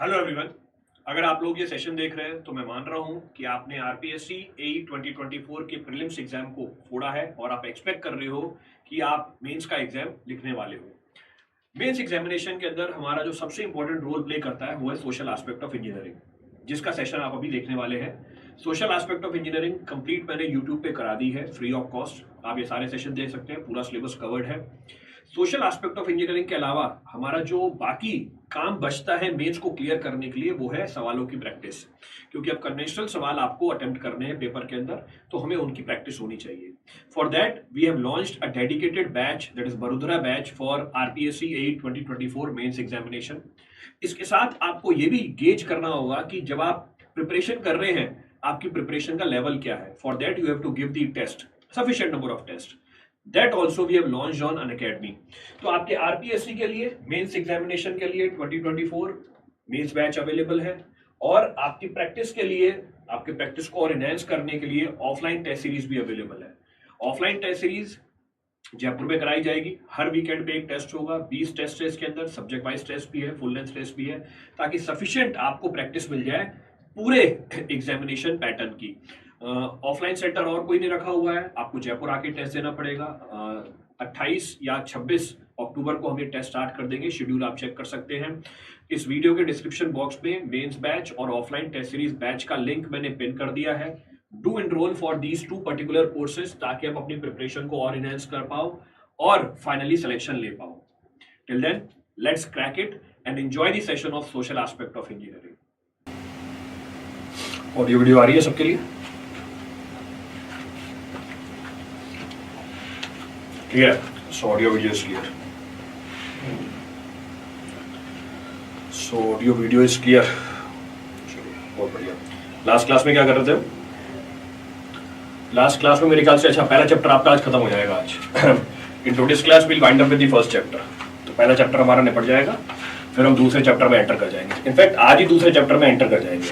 Hello everyone. अगर आप लोग ये सेशन देख रहे हैं तो मैं मान रहा हूं कि आपने आरपीएससी एई 2024 के प्रीलिम्स एग्जाम को फोड़ा है और आप एक्सपेक्ट कर रहे हो कि आप मेंस का एग्जाम लिखने वाले हो। मेंस एग्जामिनेशन के अंदर हमारा जो सबसे इंपॉर्टेंट रोल प्ले करता है वो है सोशल एस्पेक्ट ऑफ इंजीनियरिंग, जिसका सेशन आप अभी देखने वाले हैं। Social aspect of engineering complete मैंने यूट्यूब पे करा दी है फ्री ऑफ कॉस्ट। आप ये सारे सेशन देख सकते हैं, पूरा सिलेबस कवर्ड है। सोशल एस्पेक्ट ऑफ इंजीनियरिंग के अलावा हमारा जो बाकी काम बचता है मेंस को क्लियर करने के लिए वो है सवालों की प्रैक्टिस, क्योंकि अब कन्वेंशनल सवाल आपको अटेम्प्ट करने हैं पेपर के अंदर, तो हमें उनकी प्रैक्टिस होनी चाहिए। For that we have launched a dedicated batch, that is Baroda batch for RPSC AE 2024 mains examination. इसके साथ आपको ये भी गेज करना होगा कि जब आप प्रिपरेशन कर रहे हैं आपकी प्रिपरेशन का लेवल क्या है। For that you have to give the test, sufficient number of test. That also we have launched on Unacademy। तो आपके आरपीएससी के लिए मेंस एग्जामिनेशन के लिए 2024 मेंस बैच अवेलेबल है, और आपकी प्रैक्टिस के लिए, आपके प्रैक्टिस को और एनहांस करने के लिए ऑफलाइन टेस्ट सीरीज भी अवेलेबल है। ऑफलाइन टेस्ट सीरीज जयपुर में कराई जाएगी। हर वीकेंड पे एक टेस्ट होगा, 20 टेस्ट है इसके अंदर, सब्जेक्ट वाइज टेस्ट भी है, फुल लेंथ टेस्ट भी है, ताकि सफिशिएंट आपको प्रैक्टिस मिल जाए पूरे एग्जामिनेशन पैटर्न की। ऑफलाइन सेंटर और कोई नहीं रखा हुआ है, आपको जयपुर आके टेस्ट देना पड़ेगा। 28 या 26 अक्टूबर को हम ये टेस्ट स्टार्ट कर देंगे, शेड्यूल आप चेक कर सकते हैं। इस वीडियो के डिस्क्रिप्शन बॉक्स में मेंस बैच और ऑफलाइन टेस्ट सीरीज बैच का लिंक मैंने पिन कर दिया है। Do enrol for these 2 particular courses, ताकि आप अपनी प्रिपरेशन को और इनहेंस कर पाओ और फाइनली सिलेक्शन ले पाओ। Till then let's crack it and enjoy the session of social aspect of engineering. Audio video आ रही है सबके लिए? Clear? So audio video is clear. So audio video is clear. चलो बहुत बढ़िया। लास्ट क्लास में क्या कर रहे थे? लास्ट क्लास में मेरे ख्याल से अच्छा पहला चैप्टर आपका आज खत्म हो जाएगा आज। In today's class will wind up with the first chapter. तो पहला चैप्टर हमारा निपट जाएगा, फिर हम दूसरे चैप्टर में एंटर कर जाएंगे। इनफैक्ट आज ही दूसरे चैप्टर में एंटर कर जाएंगे।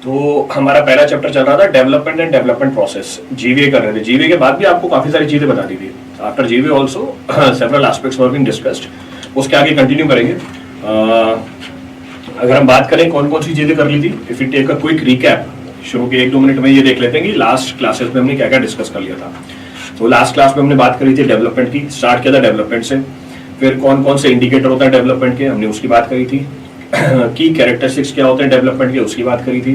तो हमारा पहला चैप्टर चल रहा था development and development process, GVA कर रहे थे। जीवीए के बाद भी आपको काफी सारी चीजें बता दी थी। After GVA also several aspects were being discussed. उसके आगे कंटिन्यू करेंगे। अगर हम बात करें कौन कौन सी चीजें कर ली थी, if you take a quick recap, शुरू के 1-2 मिनट में ये देख लेते हैं कि लास्ट क्लासेस में हमने क्या क्या डिस्कस कर लिया था। तो लास्ट क्लास में हमने बात करी थी डेवलपमेंट की, स्टार्ट किया था डेवलपमेंट से। फिर कौन कौन से इंडिकेटर होता है डेवलपमेंट के, हमने उसकी बात करी थी। की कैरेक्टरिस्टिक्स क्या होते हैं डेवलपमेंट के, उसकी बात करी थी।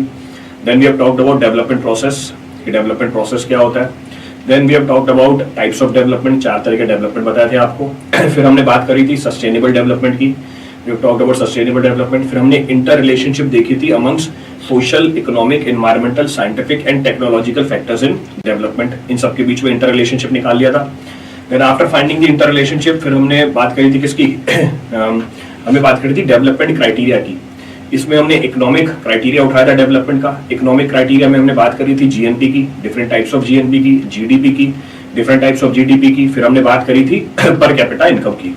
Then we have talked about development process, कि डेवलपमेंट प्रोसेस क्या होता है। Then we have talked about types of development, 4 तरह के डेवलपमेंट बताए थे आपको। फिर हमने बात करी थी सस्टेनेबल डेवलपमेंट की, we have talked about sustainable development. फिर हमने इंटर रिलेशनशिप देखी थी amongst social, economic, environmental, scientific and technological factors in development. इन सबके बीच में इंटर रिलेशनशिप निकाल लिया था। Then after finding the inter relationship फिर हमने बात करी थी किसकी हमने बात करी थी डेवलपमेंट क्राइटेरिया की। इसमें हमने इकोनॉमिक क्राइटेरिया उठाया था डेवलपमेंट का। इकोनॉमिक क्राइटेरिया में हमने बात करी थी जीएनपी की, डिफरेंट टाइप्स ऑफ जीएनपी की, जीडीपी की, डिफरेंट टाइप्स ऑफ जीडीपी की। फिर हमने बात करी थी पर कैपिटा इनकम की।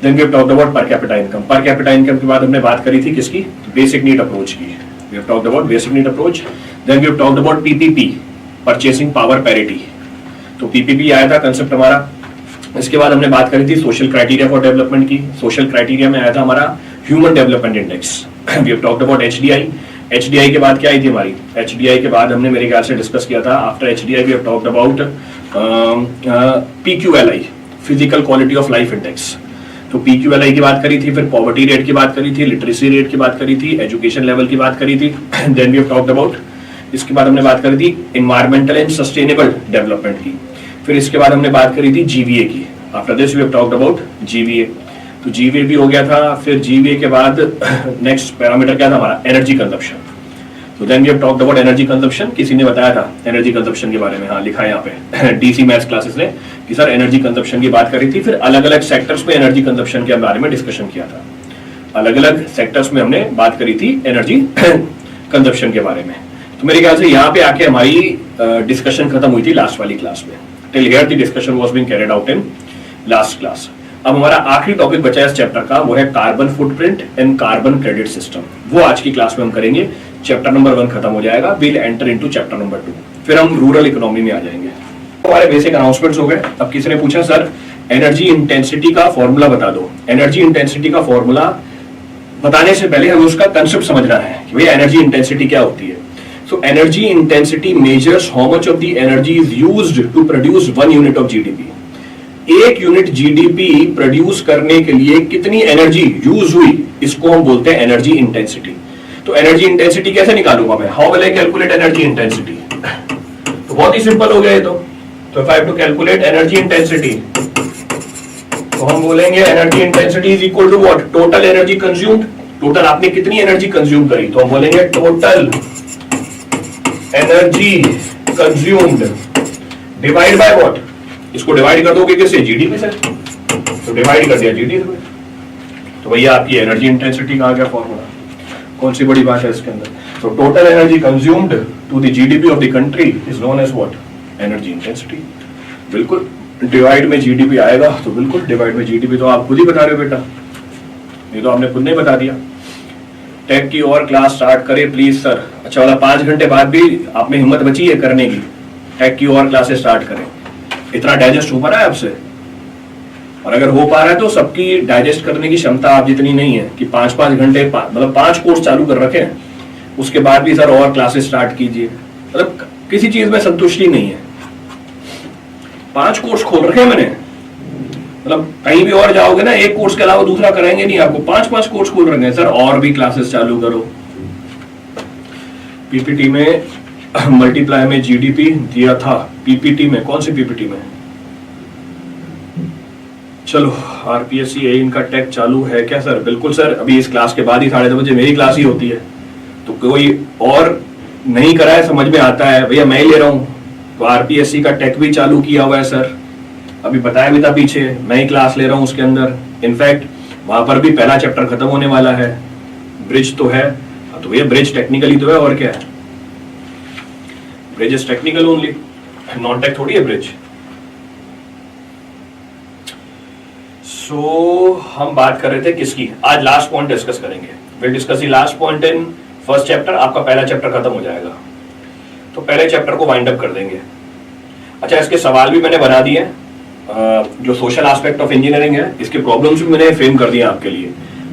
Then we have talked about per capita income. Per capita income के बाद हमने बात करी थी किसकी, बेसिक नीड अप्रोच की। We have talked about basic need approach. Then we have talked about PPP, purchasing power parity. तो पीपीपी आया था कंसेप्ट हमारा। इसके बाद हमने बात करी थी सोशल क्राइटेरिया फॉर डेवलपमेंट की। सोशल क्राइटेरिया में आया था हमारा human development index. We have talked about HDI. HDI के बाद क्या आई थी हमारी, एचडीआई के बाद हमने मेरे ख्याल से डिस्कस किया था after HDI we have talked about PQLI, physical quality of life index. तो पीक्यूएलआई की बात करी थी, फिर पॉवर्टी रेट की बात करी थी, लिटरेसी रेट की बात करी थी, एजुकेशन लेवल की बात करी थी। Then we have talked about, इसके बाद हमने बात करी थी एनवायरमेंटल एंड सस्टेनेबल डेवलपमेंट की। फिर इसके बाद हमने बात करी थी जीवीए की। After this we have talked about GVA. तो जीवीए भी हो गया था। फिर जीवीए के बाद नेक्स्ट पैरामीटर क्या था हमारा, एनर्जी कंजप्शन। तो then we have talked about energy consumption. किसी ने बताया था एनर्जी कंजप्शन के बारे में, हाँ लिखा है यहाँ पे डीसी मैथ्स क्लासेस ने कि सर एनर्जी कंजप्शन की बात करी थी। फिर अलग अलग सेक्टर्स में एनर्जी कंजप्शन के बारे में डिस्कशन किया था। अलग अलग सेक्टर्स में हमने बात करी थी एनर्जी कंजप्शन के बारे में। तो मेरे ख्याल से यहाँ पे आके हमारी डिस्कशन खत्म हुई थी लास्ट वाली क्लास में। Till here the discussion was being carried out in last class. अब हमारा आखिरी टॉपिक बचा है इस चैप्टर का, वो है carbon footprint and carbon credit system. वो आज की क्लास में हम करेंगे। चैप्टर नंबर 1 खत्म हो जाएगा, will enter into chapter number 2। फिर हम रूरल इकोनॉमी में आ जाएंगे। हमारे बेसिक अनाउंसमेंट्स हो गए। अब किसी ने पूछा सर एनर्जी इंटेंसिटी का फॉर्मूला बता दो। एनर्जी इंटेंसिटी का फॉर्मूला बताने से पहले हमें उसका कंसेप्ट समझना है कि भैया एनर्जी इंटेंसिटी क्या होती है। So energy intensity measures how much of the energy is used to produce 1 unit of GDP. एक यूनिट जीडीपी प्रोड्यूस करने के लिए कितनी एनर्जी यूज हुई, इसको हम बोलते हैं एनर्जी इंटेंसिटी। तो एनर्जी इंटेंसिटी कैसे निकालूंगा मैं, how will I calculate energy intensity? तो बहुत ही सिंपल हो गया ये तो if I have to calculate energy intensity तो हम बोलेंगे energy intensity is equal to what, total energy consumed. Total आपने कितनी एनर्जी कंज्यूम करी, तो हम बोलेंगे total energy consumed divide by what, इसको डिवाइड कर दोगे किससे, जीडीपी से, तो डिवाइड कर दिया जीडीपी से। तो भैया आपकी एनर्जी इंटेंसिटी का आ गया फॉर्मूला। कौन सी बड़ी बात है इसके अंदर। तो total energy consumed to the GDP of the country is known as what, energy intensity. बिल्कुल डिवाइड में जीडीपी आएगा, तो बिल्कुल डिवाइड में जीडीपी तो आप खुद ही बता रहे हो बेटा, ये तो आपने खुद नहीं बता दिया। टेक की और क्लास स्टार्ट करें प्लीज सर। अच्छा वाला 5 घंटे बाद भी आपने हिम्मत बची है करने की, टेक की और क्लासेस स्टार्ट करें। इतना डाइजेस्ट हो पा रहा है आपसे, और अगर हो पा रहा है तो सबकी डाइजेस्ट करने की क्षमता आप जितनी नहीं है कि 5-5 घंटे मतलब 5 कोर्स चालू कर रखे हैं, उसके बाद भी सर और क्लासेस स्टार्ट कीजिए। मतलब किसी चीज में संतुष्टि नहीं है। 5 कोर्स खोल रखे हैं मैंने, मतलब कहीं भी और जाओगे ना एक कोर्स के अलावा दूसरा कराएंगे नहीं आपको, 5-5 कोर्स खोल रखे हैं सर, और भी क्लासेस चालू करो। पीपीटी में मल्टीप्लाई में जीडीपी दिया था, पीपीटी में कौन सी पीपीटी में, चलो आरपीएससी ए इनका टेक चालू है क्या सर? बिल्कुल सर, अभी इस क्लास के बाद ही 2:30 बजे मेरी क्लास ही होती है, तो कोई और नहीं करा है, समझ में आता है भैया मैं ही ले रहा हूं। तो आरपीएससी का टेक भी चालू किया हुआ है सर, अभी बताया भी था पीछे, मैं ही क्लास ले रहा हूं उसके अंदर। इनफैक्ट वहां पर भी पहला चैप्टर खत्म होने वाला है, ब्रिज तो है, तो भैया ब्रिज टेक्निकली तो है, और क्या है, bridge is technical only, non tech थोड़ी है ब्रिज। सो हम बात कर रहे थे किसकी, आज लास्ट पॉइंट डिस्कस करेंगे। Will discuss the last point in first chapter, आपका पहला चैप्टर खत्म हो जाएगा, तो पहले चैप्टर को वाइंड अप कर देंगे। अच्छा इसके सवाल भी मैंने बना दिए, जो सोशल एस्पेक्ट ऑफ इंजीनियरिंग है इसके प्रॉब्लम्स भी मैंने फ्रेम कर दिए आपके लिए,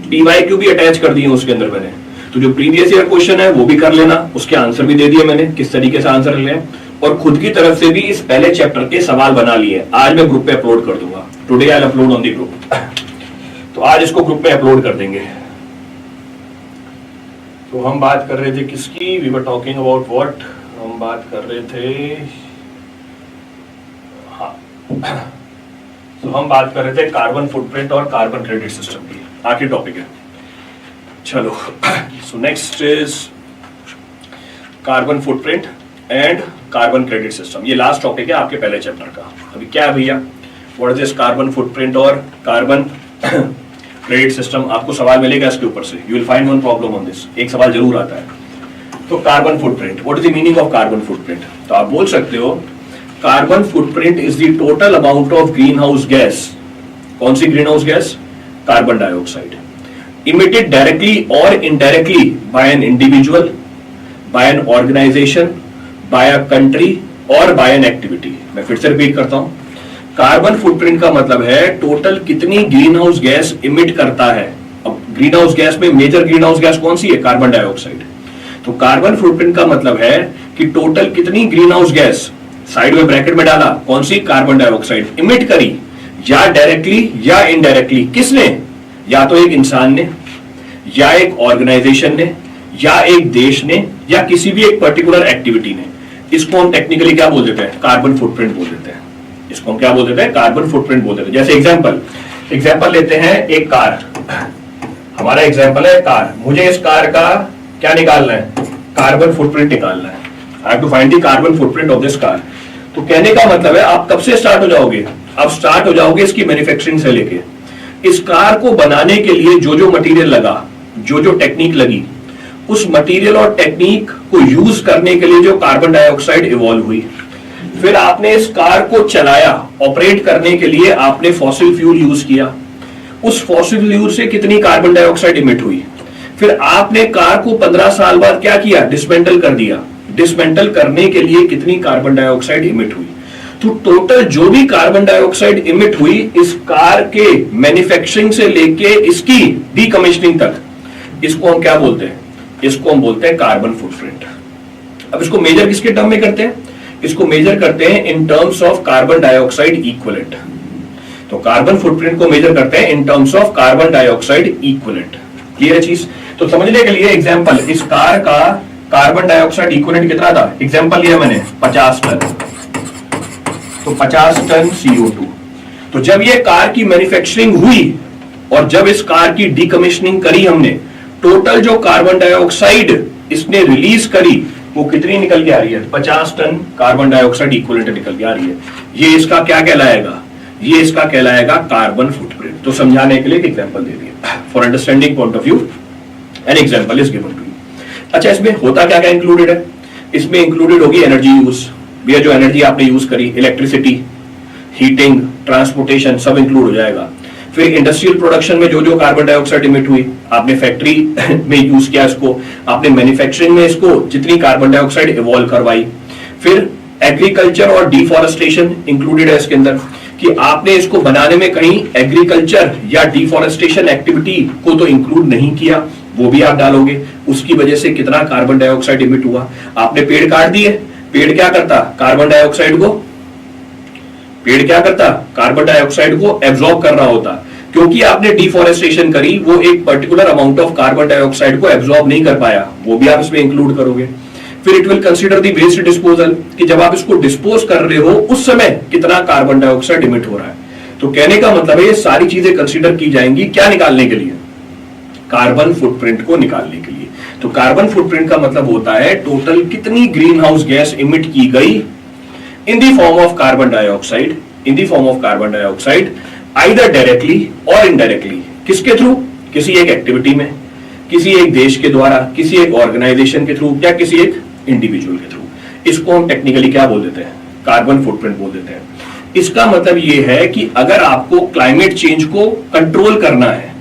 डीवाईक्यू भी अटैच कर दिए उसके अंदर मैंने। तो जो प्रीवियस ईयर क्वेश्चन है वो भी कर लेना, उसके आंसर भी दे दिए मैंने, किस तरीके से आंसर लें, और खुद की तरफ से भी इस पहले चैप्टर के सवाल बना लिए। आज मैं ग्रुप पे अपलोड कर दूंगा, today I will upload on the group, तो आज इसको ग्रुप पे अपलोड कर देंगे। तो हम बात कर रहे थे किसकी, we were talking about what, हम बात कर रहे थे, हाँ तो हम बात कर रहे थे कार्बन फुटप्रिंट और कार्बन क्रेडिट सिस्टम की, आखिरी टॉपिक है। चलो so next is carbon footprint and carbon credit system, ये लास्ट टॉपिक है आपके पहले चैप्टर का। अभी क्या है भैया, what is this carbon footprint और कार्बन क्रेडिट सिस्टम, आपको सवाल मिलेगा इसके ऊपर से, you will find one problem on this, एक सवाल जरूर आता है। तो carbon footprint, what is the meaning of carbon footprint? तो आप बोल सकते हो carbon footprint is the total amount of green house gas, कौन सी green house gas, carbon dioxide, emitted directly और indirectly by an individual, by an organisation, by a country और by an activity. मैं फिर से रिपीट करता हूं, carbon footprint का मतलब है टोटल कितनी ग्रीन हाउस गैस इमिट करता है। अब ग्रीन हाउस गैस में मेजर ग्रीन हाउस गैस कौन सी है, कार्बन डाइऑक्साइड। तो कार्बन फुटप्रिंट का मतलब है कि टोटल कितनी ग्रीन हाउस गैस, साइड में ब्रैकेट में डाला, कौन सी, कार्बन डाइऑक्साइड, इमिट करी, या डायरेक्टली या इनडायरेक्टली, किसने, या तो एक इंसान ने, या एक ऑर्गेनाइजेशन ने, या एक देश ने, या किसी भी एक पर्टिकुलर एक्टिविटी ने। इसको हम टेक्निकली क्या बोल देते हैं, कार्बन फुटप्रिंट बोल देते हैं। इसको हम क्या बोल देते हैं, कार्बन फुटप्रिंट बोल देते हैं। जैसे एग्जांपल लेते हैं, एक कार, हमारा एग्जांपल है कार, मुझे इस कार का क्या निकालना है, कार्बन फुटप्रिंट निकालना है। I have to find the carbon footprint of this car. तो कहने का मतलब है आप कब से स्टार्ट हो जाओगे, आप स्टार्ट हो जाओगे इसकी मैन्युफैक्चरिंग से लेके, इस कार को बनाने के लिए जो जो मटेरियल लगा, जो जो टेक्निक लगी, उस मटेरियल और टेक्निक को यूज करने के लिए जो कार्बन डाइऑक्साइड इवॉल्व हुई, फिर आपने इस कार को चलाया, ऑपरेट करने के लिए आपने फॉसिल फ्यूल यूज किया, उस फॉसिल फ्यूल से कितनी कार्बन डाइऑक्साइड इमिट हुई, फिर आपने कार को 15 साल बाद क्या किया, डिसमेंटल कर दिया, डिसमेंटल करने के लिए कितनी कार्बन डाइऑक्साइड इमिट हुई। तो टोटल जो भी कार्बन डाइऑक्साइड इमिट हुई इस कार के मैन्युफैक्चरिंग से लेके इसकी डीकमीशनिंग तक, इसको हम क्या बोलते हैं? इसको हम बोलते हैं कार्बन फुटप्रिंट। अब इसको मेजर किसके टर्म में करते हैं? इसको मेजर करते हैं in terms of carbon dioxide equivalent. तो कार्बन फुटप्रिंट को मेजर करते हैं in terms of carbon dioxide equivalent. Clear है चीज? तो समझने के लिए एग्जांपल, इस कार का कार्बन डाइऑक्साइड इक्विवेलेंट कितना था? एग्जांपल लिया मैंने 50 टन, तो 50 टन CO2। तो जब ये कार की मैन्युफैक्चरिंग हुई और जब इस कार की डीकमीशनिंग करी हमने, टोटल जो कार्बन डाइऑक्साइड इसने रिलीज करी वो कितनी निकल के आ रही है? 50 टन कार्बन डाइऑक्साइड इक्विवेलेंट निकल के आ रही है। ये इसका क्या कहलाएगा? ये इसका कहलाएगा कार्बन फुटप्रिंट। तो समझाने के लिए एक एग्जांपल दे दिया, for understanding point of view an example is given to you. अच्छा, इसमें होता क्या क्या इंक्लूडेड है? इसमें इंक्लूडेड होगी एनर्जी यूज, भैया जो एनर्जी आपने यूज करी, इलेक्ट्रिसिटी, हीटिंग, ट्रांसपोर्टेशन, सब इंक्लूड हो जाएगा। फिर इंडस्ट्रियल प्रोडक्शन में जो जो कार्बन डाइऑक्साइड इमिट हुई, आपने फैक्ट्री में यूज किया इसको, आपने मैन्युफैक्चरिंग में इसको जितनी कार्बन डाइऑक्साइड इवॉल्व करवाई। फिर एग्रीकल्चर और डिफॉरेस्टेशन इंक्लूडेड है इसके अंदर, कि आपने इसको बनाने में कहीं एग्रीकल्चर या डिफॉरेस्टेशन एक्टिविटी को तो इंक्लूड नहीं किया, वो भी आप डालोगे। उसकी वजह से कितना कार्बन डाइऑक्साइड इमिट हुआ। आपने पेड़ काट दिए, पेड़ क्या करता? कार्बन डाइऑक्साइड को कार्बन डाइऑक्साइड को एब्जॉर्ब कर रहा होता। क्योंकि आपने डिफॉरेस्टेशन करी, वो एक particular amount of carbon dioxide को एब्जॉर्ब नहीं कर पाया, वो भी आप इसमें इंक्लूड करोगे। फिर it will consider the waste disposal, कि जब आप इसको डिस्पोज कर रहे हो उस समय कितना कार्बन डाइऑक्साइड इमिट हो रहा है। तो कहने का मतलब है ये सारी चीजें कंसीडर की जाएंगी, क्या निकालने के लिए? कार्बन फुटप्रिंट को निकालने के लिए। तो कार्बन फुटप्रिंट का मतलब होता है टोटल कितनी ग्रीन हाउस गैस इमिट की गई in the form of carbon dioxide, either directly और इनडायरेक्टली। किसके थ्रू? किसी एक एक्टिविटी में, किसी एक देश के द्वारा, किसी एक ऑर्गेनाइजेशन के थ्रू, या किसी एक इंडिविजुअल के थ्रू। इसको हम टेक्निकली क्या बोल देते हैं? कार्बन फुटप्रिंट बोल देते हैं। इसका मतलब यह है कि अगर आपको क्लाइमेट चेंज को कंट्रोल करना है,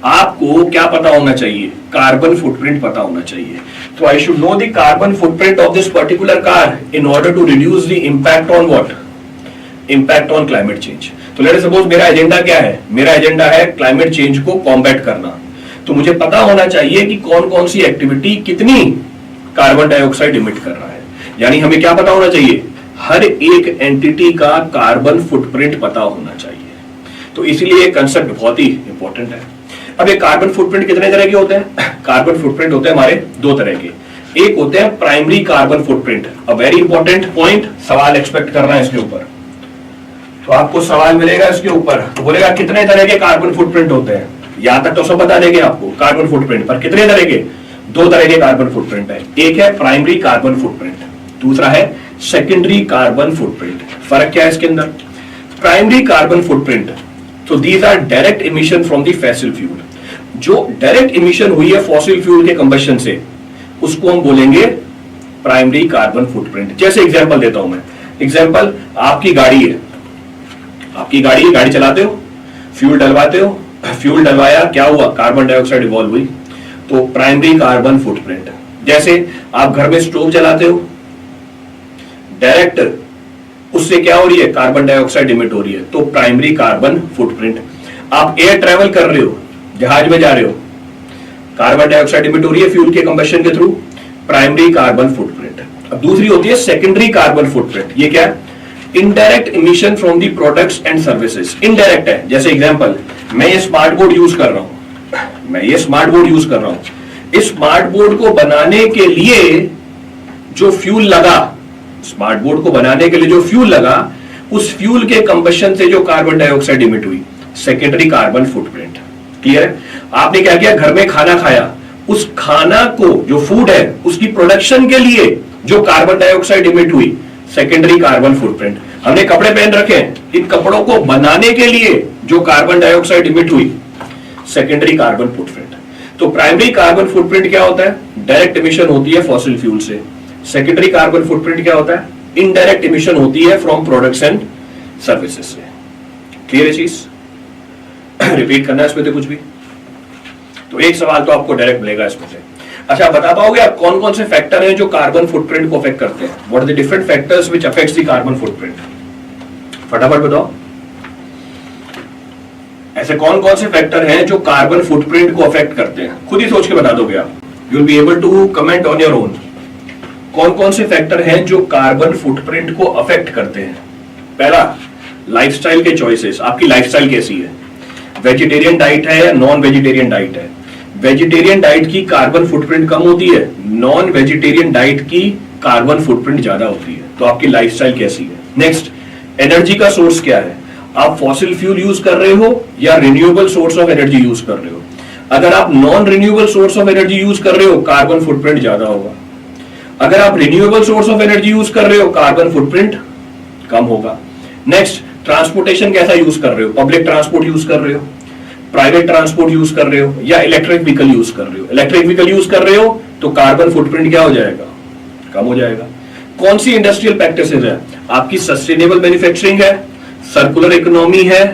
आपको क्या पता होना चाहिए? कार्बन फुटप्रिंट पता होना चाहिए। तो I should know the carbon footprint of this particular car in order to reduce the impact on what? Impact on climate change. तो लेट अस सपोज मेरा एजेंडा क्या है? मेरा एजेंडा है क्लाइमेट चेंज को कॉम्बैट करना। तो मुझे पता होना चाहिए कि कौन कौन सी एक्टिविटी कितनी कार्बन डाइऑक्साइड इमिट कर रहा है। यानी हमें क्या पता होना चाहिए? हर एक एंटिटी का कार्बन फुटप्रिंट पता होना चाहिए। तो इसीलिए कंसेप्ट बहुत ही इंपॉर्टेंट है। अब ये कार्बन फुटप्रिंट कितने तरह के होते हैं? कार्बन फुटप्रिंट होते हैं हमारे दो तरह के। एक होते हैं primary carbon footprint. A very important point, सवाल एक्सपेक्ट कर रहे हैं इसके ऊपर, तो आपको सवाल मिलेगा इसके ऊपर, तो बोलेगा कितने तरह के कार्बन फुटप्रिंट होते हैं? यहां तक तो सब बता देंगे आपको कार्बन फुटप्रिंट, पर कितने तरह के? दो तरह के कार्बन फुटप्रिंट है। एक है प्राइमरी कार्बन फुटप्रिंट, दूसरा है सेकेंडरी कार्बन फुटप्रिंट। फर्क क्या है इसके अंदर? प्राइमरी कार्बन फुटप्रिंट, तो these are direct emission from the fossil fuel. जो डायरेक्ट इमिशन हुई है फॉसिल फ्यूल के कंबशन से, उसको हम बोलेंगे प्राइमरी कार्बन फुटप्रिंट। जैसे एग्जांपल देता हूं मैं। एग्जांपल, आपकी गाड़ी है, गाड़ी चलाते हो, फ्यूल डलवाते हो, फ्यूल डलवाया, क्या हुआ? कार्बन डाइऑक्साइड इवॉल्व हुई, तो प्राइमरी कार्बन फुटप्रिंट। जैसे आप घर में स्टोव जलाते हो, डायरेक्ट उससे क्या हो रही है? कार्बन डाइऑक्साइड इमिट हो रही है, तो प्राइमरी कार्बन फुटप्रिंट। आप एयर ट्रेवल कर रहे हो, जहाज में जा रहे हो, कार्बन डाइऑक्साइड इमिट हो रही है फ्यूल के कंबशन के थ्रू, प्राइमरी कार्बन फुटप्रिंट। अब दूसरी होती है सेकेंडरी कार्बन फुटप्रिंट। ये क्या है? Indirect emission from the products and services. Indirect है, जैसे एग्जांपल, मैं ये स्मार्ट बोर्ड यूज कर रहा हूं, इस स्मार्ट बोर्ड को बनाने के लिए जो फ्यूल लगा, उस फ्यूल के कंबशन से जो कार्बन डाइऑक्साइड इमिट हुई, सेकेंडरी कार्बन फुटप्रिंट। क्लियर है? आपने क्या किया? घर में खाना खाया, उस खाना को, जो फूड है, उसकी प्रोडक्शन के लिए जो कार्बन डाइऑक्साइड इमिट हुई, सेकेंडरी कार्बन फुटप्रिंट। हमने कपड़े पहन रखे हैं, इन कपड़ों को बनाने के लिए जो कार्बन डाइऑक्साइड इमिट हुई, सेकेंडरी कार्बन फुटप्रिंट। तो प्राइमरी कार्बन फुटप्रिंट क्या होता है? डायरेक्ट इमिशन होती है फॉसिल फ्यूल से। सेकेंडरी कार्बन फुटप्रिंट क्या होता है? इनडायरेक्ट इमिशन होती है फ्रॉम प्रोडक्ट्स एंड सर्विसेज से। क्लियर है चीज? रिपीट करना है इसमें तो कुछ भी? तो एक सवाल तो आपको डायरेक्ट मिलेगा इसमें से। अच्छा, बता पाओगे आप कौन कौन से फैक्टर हैं जो कार्बन फुटप्रिंट को अफेक्ट करते हैं? What are the different factors which affects the carbon footprint? फटाफट बताओ। ऐसे कौन कौन से फैक्टर हैं जो कार्बन फुटप्रिंट को अफेक्ट करते हैं? खुद ही सोच के बता दोगे आप, you will be able to comment on your own. कौन कौन से फैक्टर हैं जो कार्बन फुटप्रिंट को अफेक्ट करते हैं? पहला, लाइफस्टाइल के चॉइसेस। आपकी लाइफस्टाइल कैसी है? वेजिटेरियन डाइट है या नॉन वेजिटेरियन डाइट है? वेजिटेरियन डाइट की कार्बन फुटप्रिंट कम होती है, नॉन वेजिटेरियन डाइट की कार्बन फुटप्रिंट ज्यादा होती है। तो आपकी लाइफस्टाइल कैसी है? नेक्स्ट, एनर्जी का सोर्स क्या है? आप फॉसिल फ्यूल यूज कर रहे हो या renewable source of energy use कर रहे हो? अगर आप non renewable source of energy use कर रहे हो, कार्बन फुटप्रिंट ज्यादा होगा। अगर आप renewable source of energy use कर रहे हो, कार्बन फुटप्रिंट कम होगा। नेक्स्ट, ट्रांसपोर्टेशन कैसा यूज कर रहे हो? पब्लिक ट्रांसपोर्ट यूज कर रहे हो, प्राइवेट ट्रांसपोर्ट यूज कर रहे हो, या इलेक्ट्रिक व्हीकल यूज कर रहे हो? इलेक्ट्रिक व्हीकल यूज कर रहे हो तो कार्बन फुटप्रिंट क्या हो जाएगा? कम हो जाएगा। कौन सी इंडस्ट्रियल प्रैक्टिसेस है? आपकी सस्टेनेबल मैन्युफैक्चरिंग है, सर्कुलर इकोनॉमी है,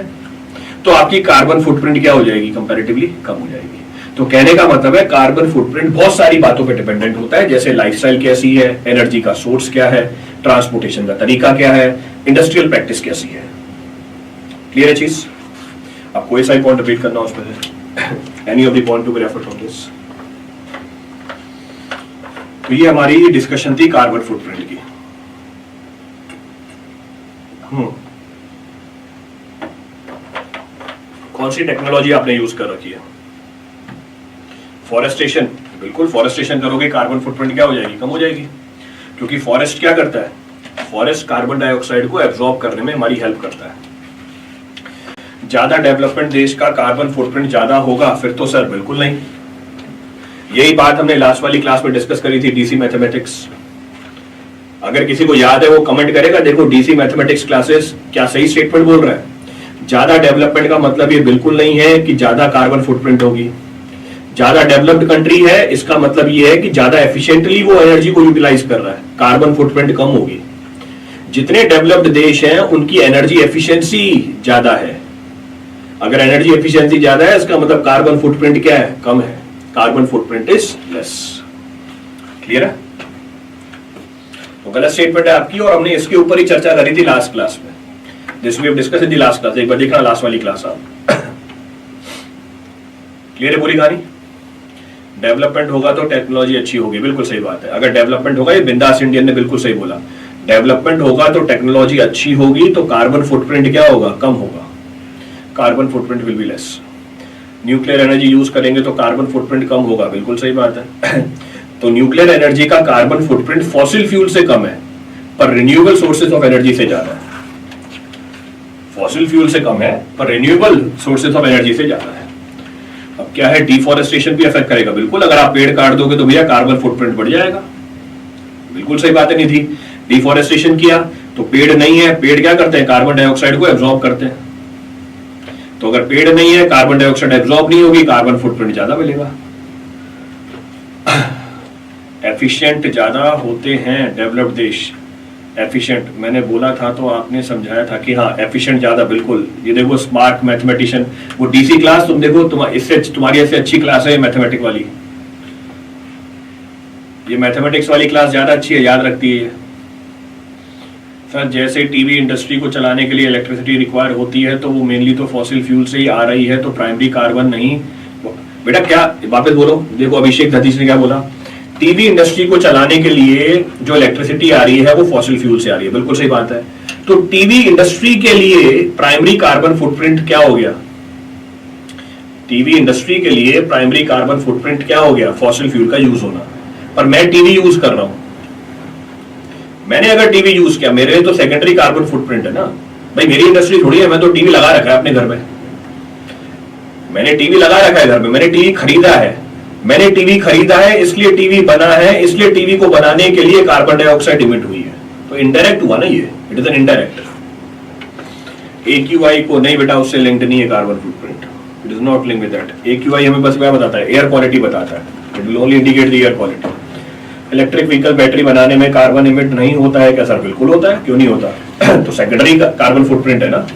तो आपकी कार्बन फुटप्रिंट क्या हो जाएगी? कंपैरेटिवली कम हो जाएगी। तो कहने का मतलब है कार्बन फुटप्रिंट बहुत सारी बातों पे डिपेंडेंट होता है, जैसे लाइफस्टाइल कैसी है, एनर्जी का सोर्स क्या है, ट्रांसपोर्टेशन का तरीका क्या है, इंडस्ट्रियल प्रैक्टिस कैसी है। क्लियर है चीज? आप कोई सा पॉइंट रिपीट करना उसमें, any of the point to be refer from this. तो ये हमारी डिस्कशन थी कार्बन फुटप्रिंट की। कौन सी टेक्नोलॉजी आपने यूज कर रखी है? फॉरेस्टेशन। बिल्कुल, फॉरेस्टेशन करोगे कार्बन फुटप्रिंट क्या हो जाएगी? कम हो जाएगी, क्योंकि फॉरेस्ट क्या करता है? फॉरेस्ट कार्बन डाइऑक्साइड को एब्जॉर्ब करने में हमारी हेल्प करता है। ज्यादा डेवलपमेंट देश का कार्बन फुटप्रिंट ज्यादा होगा? फिर तो सर बिल्कुल नहीं। यही बात हमने लास्ट वाली क्लास में डिस्कस करी थी, डीसी मैथमेटिक्स। अगर किसी को याद है वो कमेंट करेगा। देखो, डीसी मैथमेटिक्स क्लासेस क्या सही स्टेटमेंट बोल रहा है? ज्यादा डेवलपमेंट का मतलब ये बिल्कुल नहीं है कि ज्यादा कार्बन फुटप्रिंट होगी। ज्यादा डेवलप्ड कंट्री है, इसका मतलब ये है कि ज्यादा एफिशिएंटली वो एनर्जी को यूटिलाइज कर रहा है, कार्बन फुटप्रिंट कम होगी। जितने डेवलप्ड देश हैं उनकी एनर्जी एफिशिएंसी ज्यादा है। अगर एनर्जी एफिशिएंसी ज्यादा है, इसका मतलब कार्बन फुटप्रिंट क्या है? कम है। Carbon footprint is less. Clear है? तो गलत स्टेटमेंट है आपकी, और हमने इसके ऊपर ही चर्चा करी थी लास्ट क्लास में। This we have discussed in the last class. एक बार देखना लास्ट वाली क्लास आप। क्लियर है पूरी कहानी? डेवलपमेंट होगा तो टेक्नोलॉजी अच्छी होगी, बिल्कुल सही बात है। अगर डेवलपमेंट होगा, ये बिंदास इंडियन ने बिल्कुल सही बोला, डेवलपमेंट होगा तो टेक्नोलॉजी अच्छी होगी, तो कार्बन फुटप्रिंट क्या होगा? कम होगा। Carbon footprint will be less. Nuclear energy use करेंगे तो कार्बन फुटप्रिंट कम होगा, बिल्कुल सही बात है। तो न्यूक्लियर एनर्जी का कार्बन फुटप्रिंट फॉसिल फ्यूल से कम है, पर रिन्यूएबल सोर्सेज ऑफ एनर्जी से ज्यादा है। फॉसिल फ्यूल से कम है, पर रिन्यूएबल सोर्सेज ऑफ एनर्जी से ज्यादा है। अब क्या है, डिफॉरेस्टेशन भी अफेक्ट करेगा। बिल्कुल, अगर आप पेड़ काट दोगे तो भैया कार्बन फुटप्रिंट बढ़ जाएगा। बिल्कुल सही बात है निधि। डिफॉरेस्टेशन किया तो पेड़ नहीं है, पेड़ क्या करते हैं? कार्बन डाइऑक्साइड को एब्जॉर्ब करते हैं। तो अगर पेड़ नहीं है, कार्बन डाइऑक्साइड एब्जॉर्ब नहीं होगी, कार्बन फुटप्रिंट ज्यादा मिलेगा। एफिशिएंट ज्यादा होते हैं डेवलप्ड देश। एफिशिएंट मैंने बोला था तो आपने समझाया था कि हाँ एफिशिएंट ज्यादा, बिल्कुल। ये देखो स्मार्ट मैथमेटिशियन, वो डीसी क्लास तुम देखो, तुम्हारी ऐसे अच्छी क्लास है मैथमेटिक्स वाली। ये मैथमेटिक्स वाली क्लास ज्यादा अच्छी है, याद रखती है। सर जैसे टीवी इंडस्ट्री को चलाने के लिए इलेक्ट्रिसिटी रिक्वायर होती है, तो वो मेनली तो फॉसिल फ्यूल से ही आ रही है, तो प्राइमरी कार्बन नहीं। बेटा क्या, वापस बोलो। देखो अभिषेक धतीश ने क्या बोला, टीवी इंडस्ट्री को चलाने के लिए जो इलेक्ट्रिसिटी आ रही है वो फॉसिल फ्यूल से आ रही है, बिल्कुल सही बात है। तो टीवी इंडस्ट्री के लिए प्राइमरी कार्बन फुटप्रिंट क्या हो गया? टीवी इंडस्ट्री के लिए प्राइमरी कार्बन फुटप्रिंट क्या हो गया? फॉसिल फ्यूल का यूज होना। पर मैं टीवी यूज कर रहा हूं, मैंने अगर टीवी यूज किया, मेरे लिए तो सेकेंडरी कार्बन फुटप्रिंट है ना भाई। मेरी इंडस्ट्री थोड़ी है, मैं तो टीवी लगा रखा है अपने घर में। मैंने टीवी लगा रखा है घर में, मैंने टीवी खरीदा है। मैंने टीवी खरीदा है इसलिए टीवी बना है, इसलिए टीवी को बनाने के लिए कार्बन डाइऑक्साइड इमिट हुई है। तो इनडायरेक्ट हुआ ना ये, it is an indirect. AQI को नहीं बेटा, उससे लिंक्ड नहीं है carbon footprint, it is not linked with that. AQI हमें बस क्या बताता है? एयर क्वालिटी बताता है, it will only indicate the air quality. Electric vehicle battery बनाने में कार्बन इमिट नहीं होता है क्या सर? बिल्कुल होता है, क्यों नहीं होता? तो सेकेंडरी कार्बन फुटप्रिंट है ना।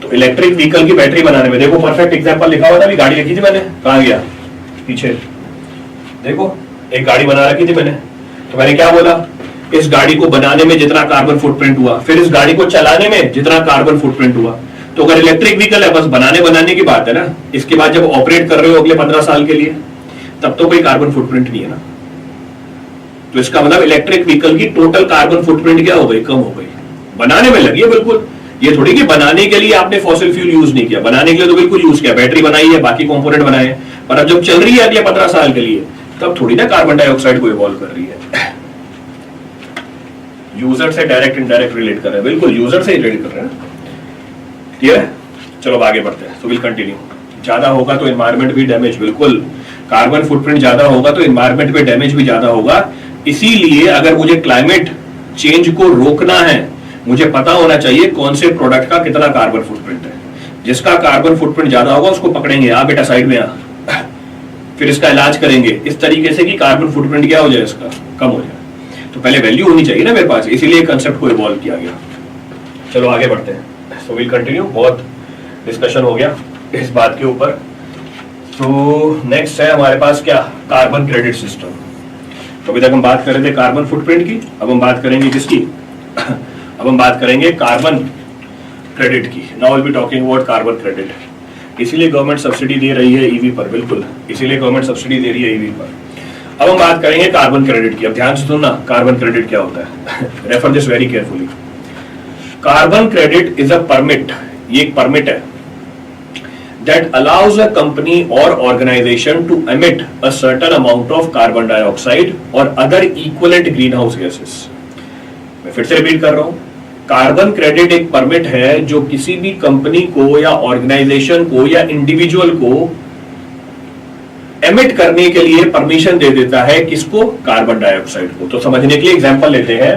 तो इलेक्ट्रिक व्हीकल की बैटरी बनाने में देखो, परफेक्ट एग्जांपल लिखा हुआ था, अभी गाड़ी लिखी थी मैंने, कहां गया पीछे देखो, एक गाड़ी बना रखी थी मैंने। तो मैंने क्या बोला? इस गाड़ी को बनाने में जितना कार्बन फुटप्रिंट हुआ, फिर इस गाड़ी को चलाने में जितना कार्बन फुटप्रिंट हुआ, तो अगर इलेक्ट्रिक व्हीकल है, बस बनाने की बात है ना, इसके बाद जब ऑपरेट कर रहे हो अगले 15 साल के लिए, तब तो कोई कार्बन फुटप्रिंट नहीं है ना। तो इसका मतलब इलेक्ट्रिक व्हीकल की टोटल कार्बन फुटप्रिंट क्या हो गई, कम हो गई। बनाने में लगी है बिल्कुल, ये थोड़ी कि बनाने के लिए आपने फॉसिल फ्यूल यूज नहीं किया, बनाने के लिए तो बिल्कुल यूज किया, बैटरी बनाई है, बाकी कंपोनेंट बनाए हैं, पर अब जब चल रही है अगले 15 साल के लिए, तब थोड़ी ना कार्बन डाइऑक्साइड को इवॉल्व कर रही है। यूजर से डायरेक्ट इनडायरेक्ट रिलेट कर रहे हैं, बिल्कुल यूजर से रिलेट कर रहे हैं। क्लियर है? चलो अब आगे बढ़ते हैं। So will continue. ज्यादा होगा तो एनवायरमेंट भी डैमेज, बिल्कुल कार्बन फुटप्रिंट ज्यादा होगा तो एनवायरमेंट पे डैमेज भी ज्यादा होगा। इसीलिए अगर मुझे क्लाइमेट चेंज को रोकना है, मुझे पता होना चाहिए कौन से प्रोडक्ट का कितना कार्बन फुटप्रिंट है। जिसका कार्बन फुटप्रिंट ज्यादा होगा उसको पकड़ेंगे, आ बेटा साइड में आ, फिर इसका इलाज करेंगे इस तरीके से कि कार्बन फुटप्रिंट क्या हो जाए, इसका कम हो जाए। तो पहले वैल्यू होनी चाहिए ना मेरे पास, इसीलिए कंसेप्ट को इवॉल्व किया गया। चलो आगे बढ़ते हैं। So will continue. बहुत डिस्कशन हो गया इस बात के ऊपर। तो नेक्स्ट है हमारे पास क्या, कार्बन क्रेडिट सिस्टम। तो अभी तक हम बात कर रहे थे कार्बन फुटप्रिंट की, अब हम बात करेंगे किसकी अब हम बात करेंगे कार्बन क्रेडिट की। Now will be talking about carbon credit. इसीलिए गवर्नमेंट सब्सिडी दे रही है ईवी पर, बिल्कुल इसीलिए गवर्नमेंट सब्सिडी दे रही है ईवी पर। अब हम बात करेंगे कार्बन क्रेडिट की। अब ध्यान से सुनना, कार्बन क्रेडिट क्या होता है। Refer this very carefully. Carbon credit is a permit, ये एक परमिट है that allows a company or organization to emit a certain amount of carbon dioxide or other equivalent greenhouse gases। मैं फिर से repeat कर रहा हूं, कार्बन क्रेडिट एक परमिट है जो किसी भी कंपनी को या ऑर्गेनाइजेशन को या इंडिविजुअल को एमिट करने के लिए परमिशन दे देता है। किसको? कार्बन डाइऑक्साइड को। तो समझने के लिए एग्जांपल लेते हैं।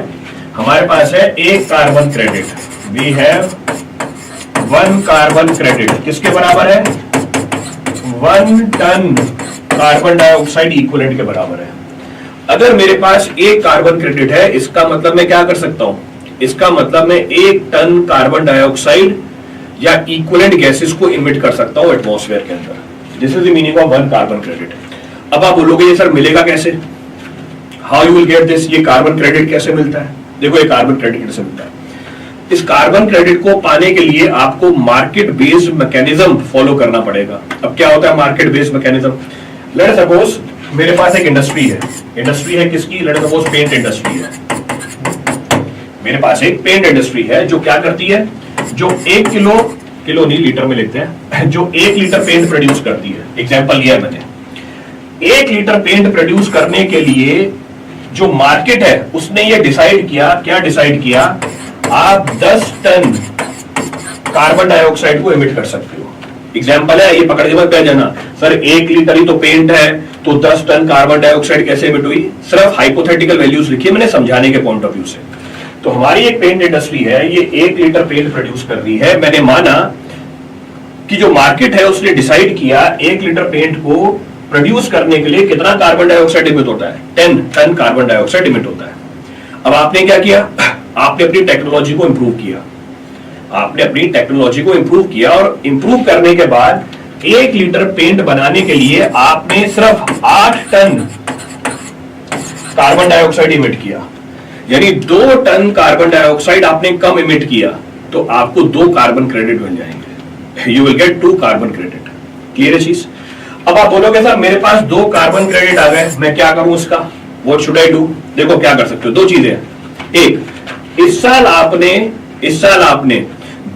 हमारे पास है एक carbon credit, we have 1 carbon credit, किसके बराबर है? 1 टन कार्बन डाइऑक्साइड इक्विवेलेंट के बराबर है। अगर मेरे पास एक कार्बन क्रेडिट है, इसका मतलब मैं क्या कर सकता हूं? इसका मतलब मैं 1 टन कार्बन डाइऑक्साइड या इक्विवेलेंट गैसेस को इमिट कर सकता हूं एटमॉस्फेयर के अंदर। This is the meaning of 1 carbon credit. अब आप बोलोगे ये सर मिलेगा कैसे? How you will get this? ये कार्बन क्रेडिट कैसे मिलता है? देखो ये कार्बन क्रेडिट कैसे मिलता है। इस कार्बन क्रेडिट को पाने के लिए आपको मार्केट बेस्ड मैकेनिज्म फॉलो करना पड़ेगा। अब क्या होता है market based mechanism? Let's suppose मेरे पास एक इंडस्ट्री है। इंडस्ट्री है किसकी? लेट्स सपोज पेंट इंडस्ट्री है। मेरे पास एक पेंट इंडस्ट्री है जो क्या करती है, जो 1 किलो नहीं लीटर में लेते हैं, जो 1 लीटर पेंट प्रोड्यूस करती है। एग्जांपल लिया मैंने। 1 लीटर पेंट प्रोड्यूस करने के लिए जो मार्केट है उसने ये डिसाइड किया, क्या डिसाइड किया? आप 10 टन कार्बन डाइऑक्साइड को एमिट कर सकते हो। एग्जांपल है, ये पकड़ के मत बैठ जाना सर 1 लीटर ही तो पेंट है तो 10 टन कार्बन डाइऑक्साइड कैसे एमिट हुई। सिर्फ हाइपोथेटिकल वैल्यूज लिखी है मैंने समझाने के पॉइंट ऑफ व्यू से। तो हमारी एक पेंट इंडस्ट्री है, ये 1 लीटर पेंट प्रोड्यूस कर रही है। मैंने माना कि जो मार्केट है उसने डिसाइड किया 1 लीटर पेंट को प्रोड्यूस करने के लिए कितना कार्बन डाइऑक्साइड इमिट होता है? 10 टन कार्बन डाइऑक्साइड इमिट होता है। अब आपने क्या किया? आपने अपनी टेक्नोलॉजी को इंप्रूव किया। आपने अपनी टेक्नोलॉजी को इंप्रूव किया और इंप्रूव करने के बाद 1 लीटर पेंट बनाने के लिए आपने सिर्फ 8 टन कार्बन डाइऑक्साइड इमिट किया। यानी 2 टन कार्बन डाइऑक्साइड आपने कम इमिट किया, तो आपको 2 कार्बन क्रेडिट मिल जाएंगे। You will get 2 carbon credit. Clear है चीज? अब आप बोलोगे सर मेरे पास 2 कार्बन क्रेडिट आ गए, मैं क्या करूं उसका? What should I do? देखो क्या कर सकते हो, 2 चीजें। एक, इस साल आपने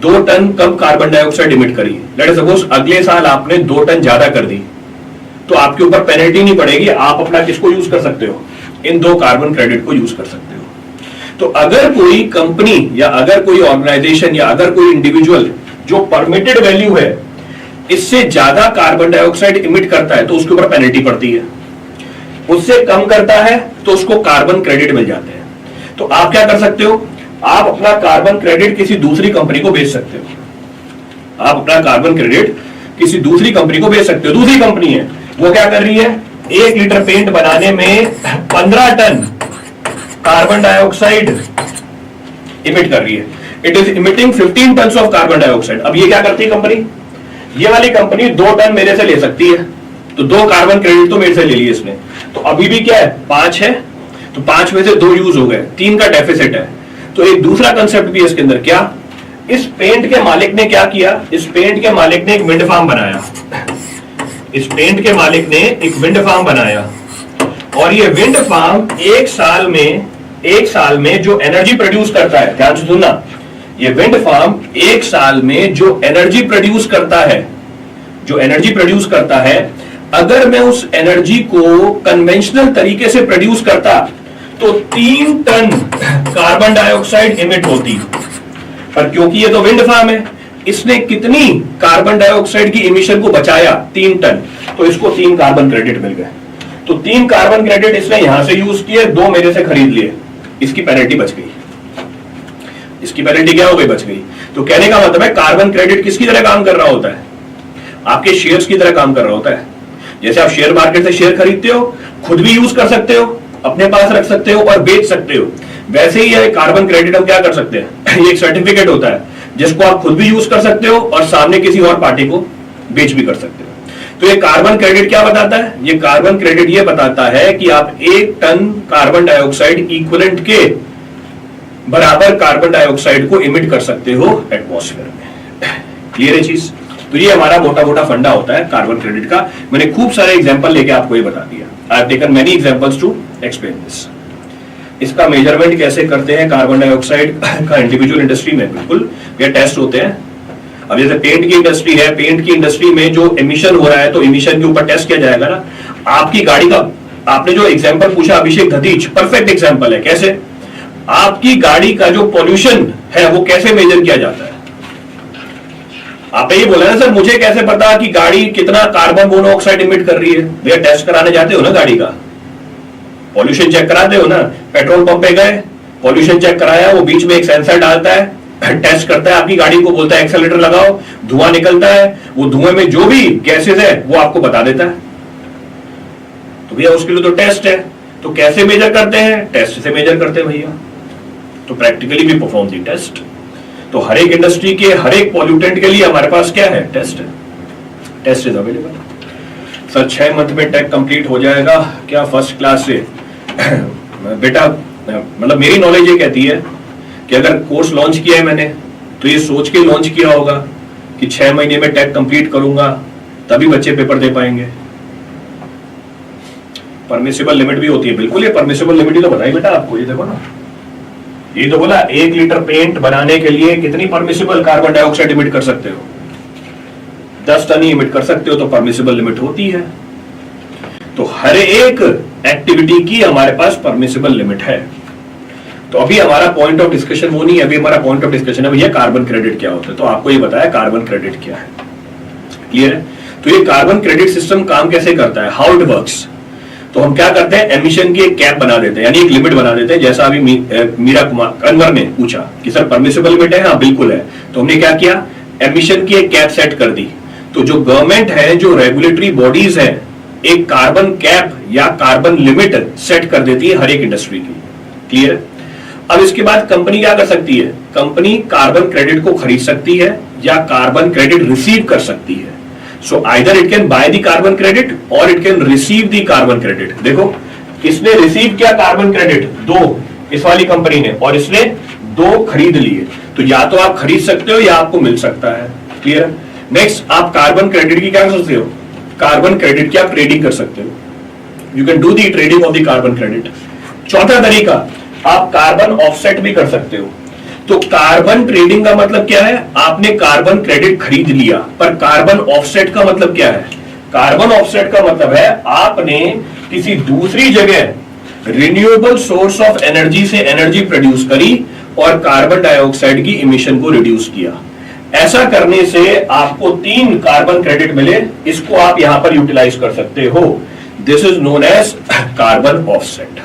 2 टन कम कार्बन डाइऑक्साइड इमिट करी। लेट्स सपोज अगले साल आपने 2 टन ज्यादा कर दी, तो आपके ऊपर पेनल्टी नहीं पड़ेगी। आप अपना किसको यूज कर सकते हो? इन 2 कार्बन क्रेडिट को यूज कर सकते हो। तो अगर कोई कंपनी या अगर कोई ऑर्गेनाइजेशन या अगर कोई इंडिविजुअल जो परमिटेड वैल्यू है इससे ज्यादा कार्बन डाइऑक्साइड इमिट करता है तो उसके ऊपर पेनल्टी पड़ती है। उससे कम करता है तो उसको कार्बन क्रेडिट मिल जाते हैं। तो आप क्या कर सकते हो? आप अपना कार्बन क्रेडिट किसी दूसरी कंपनी को बेच सकते हो। आप अपना कार्बन क्रेडिट किसी दूसरी कंपनी को बेच सकते हो। दूसरी कंपनी है वो क्या कर रही है? 1 लीटर पेंट बनाने में 15 टन कार्बन डाइऑक्साइड इमिट कर रही है। It is emitting 15 ton of carbon dioxide. अब ये क्या करती है कंपनी? ये वाली कंपनी 2 टन मेरे से ले सकती है, तो 2 कार्बन क्रेडिट तो मेरे से ले लिए इसने। तो अभी भी क्या है? 5 है, तो 5 में से 2 यूज हो गए, 3 का डेफिसिट है। तो एक दूसरा कंसेप्ट भी है इसके अंदर, क्या? इस पेंट के मालिक ने क्या किया, इस पेंट के मालिक ने एक विंड फार्म बनाया, इस पेंट के मालिक ने एक विंड फार्म बनाया, और ये विंड फार्म एक साल में जो एनर्जी प्रोड्यूस करता है, ध्यान से सुनना, ये विंड फार्म एक साल में जो एनर्जी प्रोड्यूस करता है, जो एनर्जी प्रोड्यूस करता है, अगर मैं उस एनर्जी को कन्वेंशनल तरीके से प्रोड्यूस करता तो 3 टन कार्बन डाइऑक्साइड इमिट होती, पर क्योंकि ये तो विंड फार्म है, इसने कितनी कार्बन डाइऑक्साइड की इमिशन को बचाया, 3 टन, तो इसको 3 कार्बन क्रेडिट मिल गए। तो 3 कार्बन क्रेडिट इसने यहां से यूज किए, 2 मेरे से खरीद लिए, इसकी पेनल्टी बच गई, इसकी पेनल्टी क्या हो गई, बच गई। तो कहने का मतलब है कार्बन क्रेडिट किसकी तरह काम कर रहा होता है, आपके शेयर्स की तरह काम कर रहा होता है। जैसे आप शेयर मार्केट से शेयर खरीदते हो, खुद भी यूज कर सकते हो, अपने पास रख सकते हो और बेच सकते हो, वैसे ही ये कार्बन क्रेडिट हम क्या कर सकते हैं, ये एक सर्टिफिकेट होता है जिसको आप खुद भी यूज कर सकते हो और सामने किसी और पार्टी को बेच भी कर सकते हो। तो ये कार्बन क्रेडिट क्या बताता है, ये कार्बन क्रेडिट ये बताता है कि आप 1 टन कार्बन डाइऑक्साइड इक्विवेलेंट के बराबर कार्बन डाइऑक्साइड को इमिट कर सकते हो एटमॉस्फेयर में। क्लियर है चीज। तो ये हमारा मोटा मोटा फंडा होता है कार्बन क्रेडिट का। मैंने खूब सारे एग्जांपल लेके आपको ये बता दिया, I have taken many examples to explain this. इसका मेजरमेंट कैसे करते हैं कार्बन डाइऑक्साइड का इंडिविजुअल इंडस्ट्री में, बिल्कुल ये टेस्ट होते हैं। अब जैसे पेंट की इंडस्ट्री है, पेंट की इंडस्ट्री में जो एमिशन हो रहा है तो एमिशन के ऊपर टेस्ट किया जाएगा ना। आपकी गाड़ी का, आपने जो एग्जांपल पूछा अभिषेक धतीच, परफेक्ट एग्जांपल है। कैसे आपकी गाड़ी का जो पॉल्यूशन है वो कैसे मेजर किया जाता है। आपने ये बोला ना सर मुझे कैसे पता कि गाड़ी कितना कार्बन मोनोऑक्साइड इमिट कर रही है, भैया टेस्ट कराने जाते हो ना, गाड़ी का पॉल्यूशन चेक कराते हो ना। पेट्रोल पंप पे गए, पॉल्यूशन चेक कराया, वो बीच में एक सेंसर डालता है, टेस्ट करता है आपकी गाड़ी को, बोलता है एक्सेलेरेटर लगाओ, धुआं निकलता है, वो धुएं में जो भी गैसेस है वो आपको बता देता है। तो भैया उसके लिए तो टेस्ट है। तो कैसे मेजर करते हैं, टेस्ट से मेजर करते हैं भैया। तो प्रैक्टिकली भी परफॉर्म दी टेस्ट। तो हर एक इंडस्ट्री के हर एक पॉल्यूटेंट के लिए हमारे पास क्या है, टेस्ट है। Test is available. Sir 6 month में टेक कंप्लीट हो जाएगा क्या फर्स्ट क्लास से? बेटा मतलब मेरी नॉलेज ये कहती है कि अगर कोर्स लॉन्च किया है मैंने तो ये सोच के लॉन्च किया होगा कि 6 महीने में टेक कंप्लीट करूंगा तभी बच्चे पेपर दे पाएंगे। परमिसिबल लिमिट भी होती है, बिल्कुल ये परमिसिबल लिमिट ही तो बताई बेटा आपको। ये देखो ना, ये तो बोला 1 लीटर पेंट बनाने के लिए कितनी परमिसिबल कार्बन डाइऑक्साइड इमिट कर सकते हो, 10 टन ही इमिट कर सकते हो, तो परमिसिबल लिमिट होती है। तो हर एक एक्टिविटी की हमारे पास परमिसिबल लिमिट है। तो अभी हमारा पॉइंट ऑफ डिस्कशन वो नहीं है, अभी हमारा पॉइंट ऑफ डिस्कशन है भैया कार्बन क्रेडिट क्या होता है। तो आपको ये बताया कार्बन क्रेडिट क्या है, क्लियर है। तो ये कार्बन क्रेडिट सिस्टम काम कैसे करता है, हाउ इट वर्क्स। तो हम क्या करते हैं, एमिशन की एक कैप बना देते हैं, यानी एक लिमिट बना देते हैं। जैसा अभी मीरा कुमार अनवर ने पूछा कि सर परमिसिबल लिमिट है, हाँ बिल्कुल है। तो हमने क्या किया, एमिशन की एक कैप सेट कर दी। तो जो गवर्नमेंट है, जो रेगुलेटरी बॉडीज है, एक कार्बन कैप या कार्बन लिमिट सेट कर देती है हर एक इंडस्ट्री की, क्लियर। अब इसके बाद कंपनी क्या कर सकती है, कंपनी कार्बन क्रेडिट को खरीद सकती है या कार्बन क्रेडिट रिसीव कर सकती है। So either it can buy the carbon credit or it can receive the carbon credit. देखो किसने रिसीव किया कार्बन क्रेडिट, 2 इस वाली कंपनी ने, और इसने 2 खरीद लिए। तो या तो आप खरीद सकते हो या आपको मिल सकता है, क्लियर। नेक्स्ट आप कार्बन क्रेडिट की क्या कर सकते हो, कार्बन क्रेडिट की आप ट्रेडिंग कर सकते हो, you can do the trading of the carbon credit. चौथा तरीका, आप कार्बन ऑफसेट भी कर सकते हो। तो कार्बन ट्रेडिंग का मतलब क्या है, आपने कार्बन क्रेडिट खरीद लिया, पर कार्बन ऑफसेट का मतलब क्या है, कार्बन ऑफसेट का मतलब है आपने किसी दूसरी जगह रिन्यूएबल सोर्स ऑफ एनर्जी से एनर्जी प्रोड्यूस करी और कार्बन डाइऑक्साइड की इमिशन को रिड्यूस किया। ऐसा करने से आपको 3 कार्बन क्रेडिट मिले, इसको आप यहां पर यूटिलाइज कर सकते हो। This is known as carbon offset.